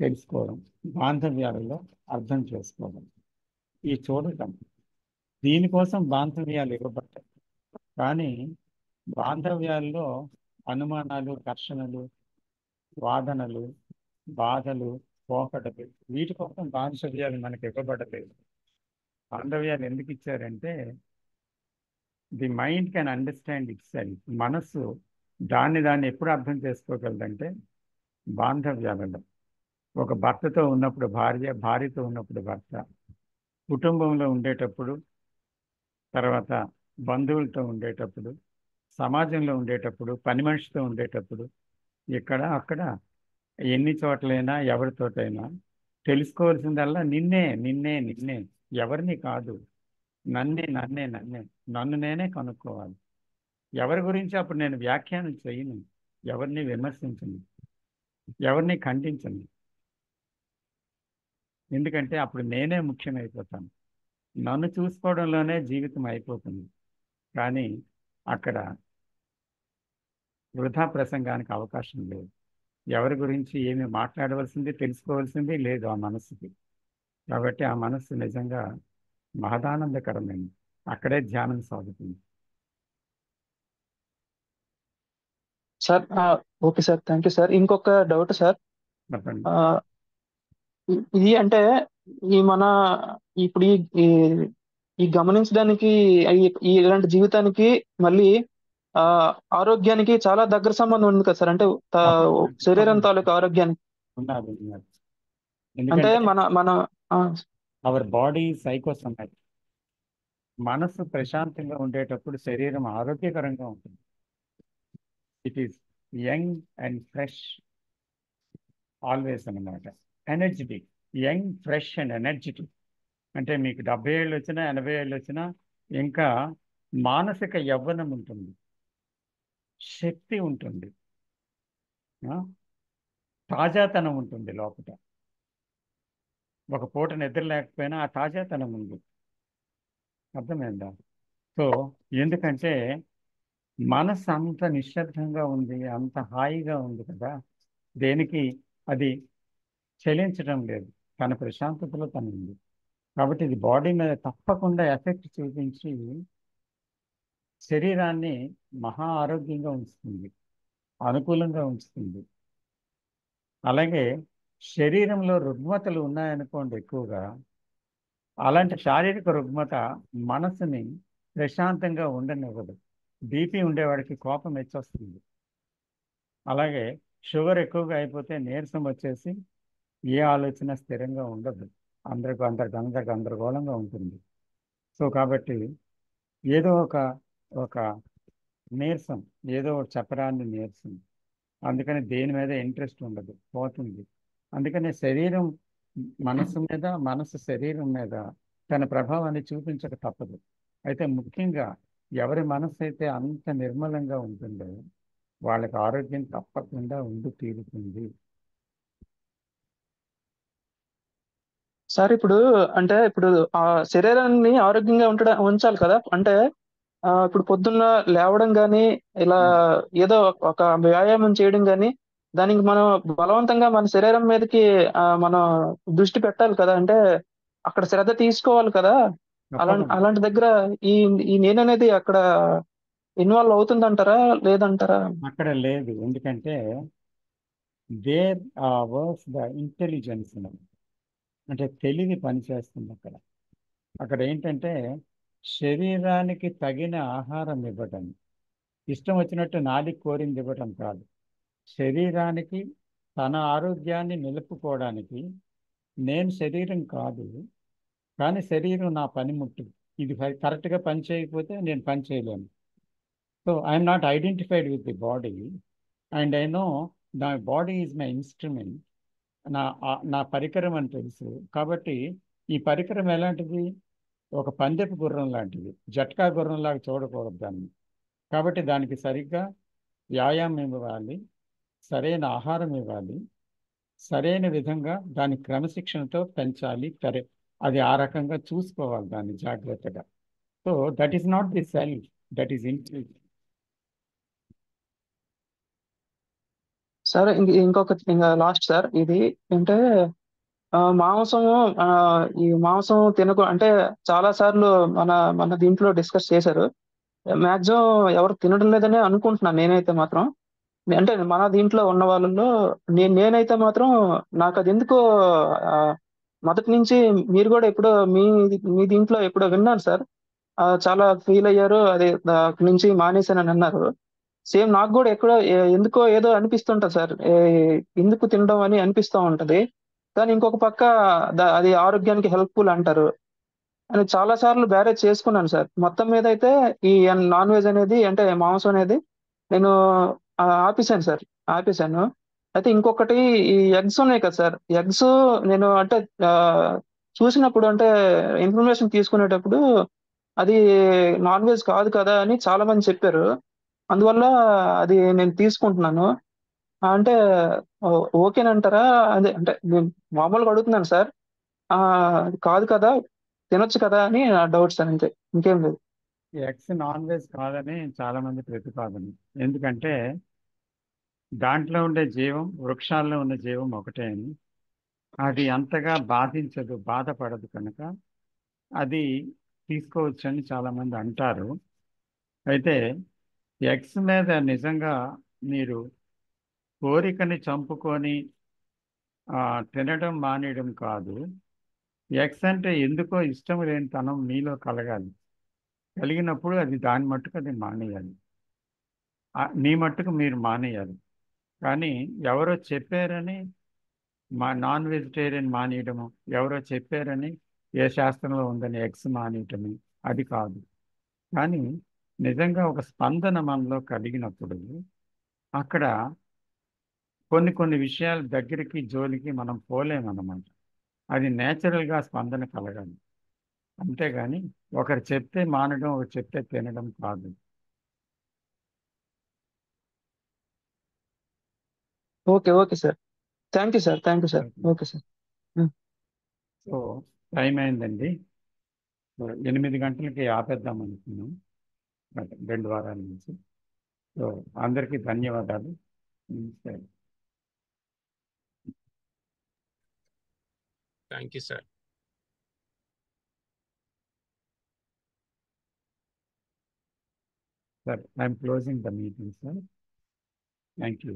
[SPEAKER 1] తెలుసుకోవడం, బాంధవ్యాలలో అర్థం చేసుకోవడం, ఈ చూడటం. దీనికోసం బాంధవ్యాలు ఇవ్వబడ్డాయి, కానీ బాంధవ్యాల్లో అనుమానాలు, ఘర్షణలు, వాదనలు, బాధలు, పోకడలు, వీటి కోసం బాంధవ్యాలు మనకి ఇవ్వబడలేదు. బాంధవ్యాలు ఎందుకు ఇచ్చారంటే the mind can understand it self. మనస్సు దాన్ని ఎప్పుడు అర్థం చేసుకోగలదంటే బాంధవ్యాలలో. ఒక భర్తతో ఉన్నప్పుడు భార్య, భార్యతో ఉన్నప్పుడు భర్త, కుటుంబంలో ఉండేటప్పుడు, తర్వాత బంధువులతో ఉండేటప్పుడు, సమాజంలో ఉండేటప్పుడు, పని మనిషితో ఉండేటప్పుడు, ఇక్కడ అక్కడ ఎన్ని చోట్లైనా ఎవరితోటైనా తెలుసుకోవాల్సిందల్లా నిన్నే నిన్నే నిన్నే, ఎవరిని కాదు. నన్నే నన్నే నన్నే, నన్ను నేనే కనుక్కోవాలి. ఎవరి గురించి అప్పుడు నేను వ్యాఖ్యానం చేయను, ఎవరిని విమర్శించను, ఎవరిని ఖండించను. ఎందుకంటే అప్పుడు నేనే ముఖ్యమైపోతాను. నన్ను చూసుకోవడంలోనే జీవితం అయిపోతుంది. కానీ అక్కడ వృధా ప్రసంగానికి అవకాశం లేదు. ఎవరి గురించి ఏమి మాట్లాడవలసింది, తెలుసుకోవాల్సింది లేదు ఆ మనస్సుకి. కాబట్టి ఆ మనస్సు నిజంగా మహదానందకరమైనది. అక్కడే ధ్యానం సాగుతుంది.
[SPEAKER 6] Sir okay sir, thank you sir. ఇంకొక డౌట్ సార్.
[SPEAKER 1] చెప్పండి.
[SPEAKER 6] ఆ, ఇది అంటే ఈ మన ఇప్పుడు ఈ ఈ గమనించడానికి ఇలాంటి జీవితానికి మళ్ళీ ఆ ఆరోగ్యానికి చాలా దగ్గర సంబంధం ఉంది కదా సార్. అంటే శరీరం తాలూకు ఆరోగ్యానికి.
[SPEAKER 1] ఉన్నది.
[SPEAKER 6] అంటే
[SPEAKER 1] ఎందుకంటే
[SPEAKER 6] మన మన ఆ,
[SPEAKER 1] అవర్ బాడీ సైకోసోమాటిక్. మనస్సు ప్రశాంతంగా ఉండేటప్పుడు శరీరం ఆరోగ్యకరంగా ఉంటుంది. It is young and fresh always అన్నమాట. Energetic, young, fresh and energetic. అంటే మీకు 70 ఏళ్ళు వచ్చినా 80 ఏళ్ళు వచ్చినా ఇంకా మానసిక యవ్వనం ఉంటుంది, శక్తి ఉంటుంది, ఆ? తాజాతనం ఉంటుంది లోపల. ఒక పూట నిద్ర లేకపోయినా ఆ తాజాతనం ఉంది. అర్థమైందా? సో ఎందుకంటే మనసు అంత నిశ్శబ్దంగా ఉంది, అంత హాయిగా ఉంది కదా, దేనికి అది చలించడం లేదు, తన ప్రశాంతతలో తను ఉంది. కాబట్టి ఇది బాడీ మీద తప్పకుండా ఎఫెక్ట్ చూపించి శరీరాన్ని మహా ఆరోగ్యంగా ఉంచుతుంది, అనుకూలంగా ఉంచుతుంది. అలాగే శరీరంలో రుగ్మతలు ఉన్నాయనుకోండి ఎక్కువగా, అలాంటి శారీరక రుగ్మత మనసుని ప్రశాంతంగా ఉండనివ్వదు. బీపీ ఉండేవాడికి కోపం వచ్చేస్తుంది. అలాగే షుగర్ ఎక్కువగా అయిపోతే నీరసం వచ్చేసి ఏ ఆలోచన స్థిరంగా ఉండదు, గందరగోళంగా ఉంటుంది. సో కాబట్టి ఏదో ఒక నీరసం, ఏదో ఒక చెప్పరాని నీరసం, అందుకని దేని మీద ఇంట్రెస్ట్ ఉండదు, పోతుంది. అందుకని శరీరం మనసు మీద, మనసు శరీరం మీద తన ప్రభావాన్ని చూపించక తప్పదు. అయితే ముఖ్యంగా ఎవరి మనసు అయితే అంత నిర్మలంగా ఉంటుందో వాళ్ళకి ఆరోగ్యం తప్పకుండా ఉండి తీరుతుంది.
[SPEAKER 6] సార్ ఇప్పుడు అంటే ఇప్పుడు ఆ శరీరాన్ని ఆరోగ్యంగా ఉంచాలి కదా. అంటే ఇప్పుడు పొద్దున్న లేవడం కానీ ఇలా ఏదో ఒక వ్యాయామం చేయడం కానీ, దానికి మనం బలవంతంగా మన శరీరం మీదకి మనం దృష్టి పెట్టాలి కదా. అంటే అక్కడ శ్రద్ధ తీసుకోవాలి కదా. అలాంటి దగ్గర ఈ ఈ నేను అనేది అక్కడ ఇన్వాల్వ్ అవుతుందంటారా లేదంటారా?
[SPEAKER 1] అక్కడ లేదు. ఎందుకంటే దేర్ వర్క్స్ ద ఇంటెలిజెన్స్, అంటే తెలివి పనిచేస్తుంది అక్కడ. అక్కడ ఏంటంటే శరీరానికి తగిన ఆహారం ఇవ్వటం, ఇష్టం వచ్చినట్టు నాలుగు కోరింది ఇవ్వటం కాదు. శరీరానికి తన ఆరోగ్యాన్ని నిలుపుకోవడానికి నేను శరీరం కాదు, కానీ శరీరం నా పనిముట్టు. ఇది కరెక్ట్గా పని చేయకపోతే నేను పని చేయలేను. So I'm not identified with the body and I know my body is my instrument. నా పరికరం అని తెలుసు. కాబట్టి ఈ పరికరం ఎలాంటిది? ఒక పందెపు గుర్రం లాంటిది, జట్కా గుర్రంలాగా చూడకూడదు దాన్ని. కాబట్టి దానికి సరిగ్గా వ్యాయామం ఇవ్వాలి, సరైన ఆహారం ఇవ్వాలి, సరైన విధంగా దాని క్రమశిక్షణతో పెంచాలి. అది ఆ రకంగా చూసుకోవాలి దాన్ని జాగ్రత్తగా. So that is not the self, that is intelligence.
[SPEAKER 6] Sir ఇంకా లాస్ట్ సార్, ఇది అంటే మాంసము ఈ మాంసం అంటే చాలా సార్లు మన దీంట్లో డిస్కస్ చేశారు. మాక్సిమం ఎవరు తినడం లేదని అనుకుంటున్నాను నేనైతే మాత్రం. అంటే మన దీంట్లో ఉన్న వాళ్ళలో నేనైతే మాత్రం నాకు అది ఎందుకో మొదటి నుంచి మీరు కూడా ఎప్పుడో మీ దీంట్లో ఎప్పుడో విన్నాను సార్. చాలా ఫీల్ అయ్యారు. అదే అక్కడి నుంచి మానేశానని అన్నారు. సేమ్ నాకు కూడా ఎక్కడో ఎందుకో ఏదో అనిపిస్తుంటది సార్. ఎందుకు తినడం అని అనిపిస్తా ఉంటది. కానీ ఇంకొక పక్క అది ఆరోగ్యానికి హెల్ప్‌ఫుల్ అంటారు. అని చాలా సార్లు బ్యారేజ్ చేసుకున్నాను సార్. మొత్తం మీద అయితే ఈ నాన్ వెజ్ అనేది అంటే మాంసం అనేది నేను ఆపేసాను సార్. ఆపేసాను. అయితే ఇంకొకటి ఈ ఎగ్స్ ఉన్నాయి కదా సార్. ఎగ్స్ నేను అంటే ఆహ్, చూసినప్పుడు అంటే ఇన్ఫర్మేషన్ తీసుకునేటప్పుడు అది నాన్ వెజ్ కాదు కదా అని చాలా మంది చెప్పారు. అందువల్ల అది నేను తీసుకుంటున్నాను. అంటే ఓకేనంటారా? అదే అంటే నేను మామూలుగా అడుగుతున్నాను సార్. కాదు కదా! తినొచ్చు కదా! అని నా డౌట్ సార్ అంతే. ఇంకేం లేదు.
[SPEAKER 1] ఎగ్స్ నాన్ వెజ్ కాదని చాలామంది ప్రతిపాదన. ఎందుకంటే దాంట్లో ఉండే జీవం వృక్షాల్లో ఉన్న జీవం ఒకటే అని, అది అంతగా బాధించదు, బాధపడదు కనుక అది తీసుకోవచ్చని చాలామంది అంటారు. అయితే ఎగ్స్ మీద నిజంగా మీరు కోరికని చంపుకొని తినడం మానేయడం కాదు. ఎగ్స్ అంటే ఎందుకో ఇష్టం లేని తనం మీలో కలగాలి. కలిగినప్పుడు అది దాని మట్టుకు అది మానేయాలి. నీ మట్టుకు మీరు మానేయాలి. కానీ ఎవరో చెప్పారని నాన్ వెజిటేరియన్ మానేయడము, ఎవరో చెప్పారని ఏ శాస్త్రంలో ఉందని ఎగ్స్ మానేయటము అది కాదు. కానీ నిజంగా ఒక స్పందన మనలో కలిగినప్పుడు అక్కడ కొన్ని కొన్ని విషయాల దగ్గరికి జోలికి మనం పోలేమన్నమాట. అది నేచురల్గా స్పందన కలగాలి. అంతేగాని ఒకరు చెప్తే మానడం, ఒకరు చెప్తే తినడం కాదు.
[SPEAKER 6] Okay. Okay sir. Thank you sir. Thank you sir. Okay sir. హ్మ్.
[SPEAKER 1] సో టైం అయిందండి. 8 గంటలకి ఆపేద్దాం అనుకున్నాం 2 వారాల నుంచి. సో అందరికీ ధన్యవాదాలు. సరే.
[SPEAKER 4] Thank you sir.
[SPEAKER 1] Sir, I'm closing the meeting, sir. Thank you.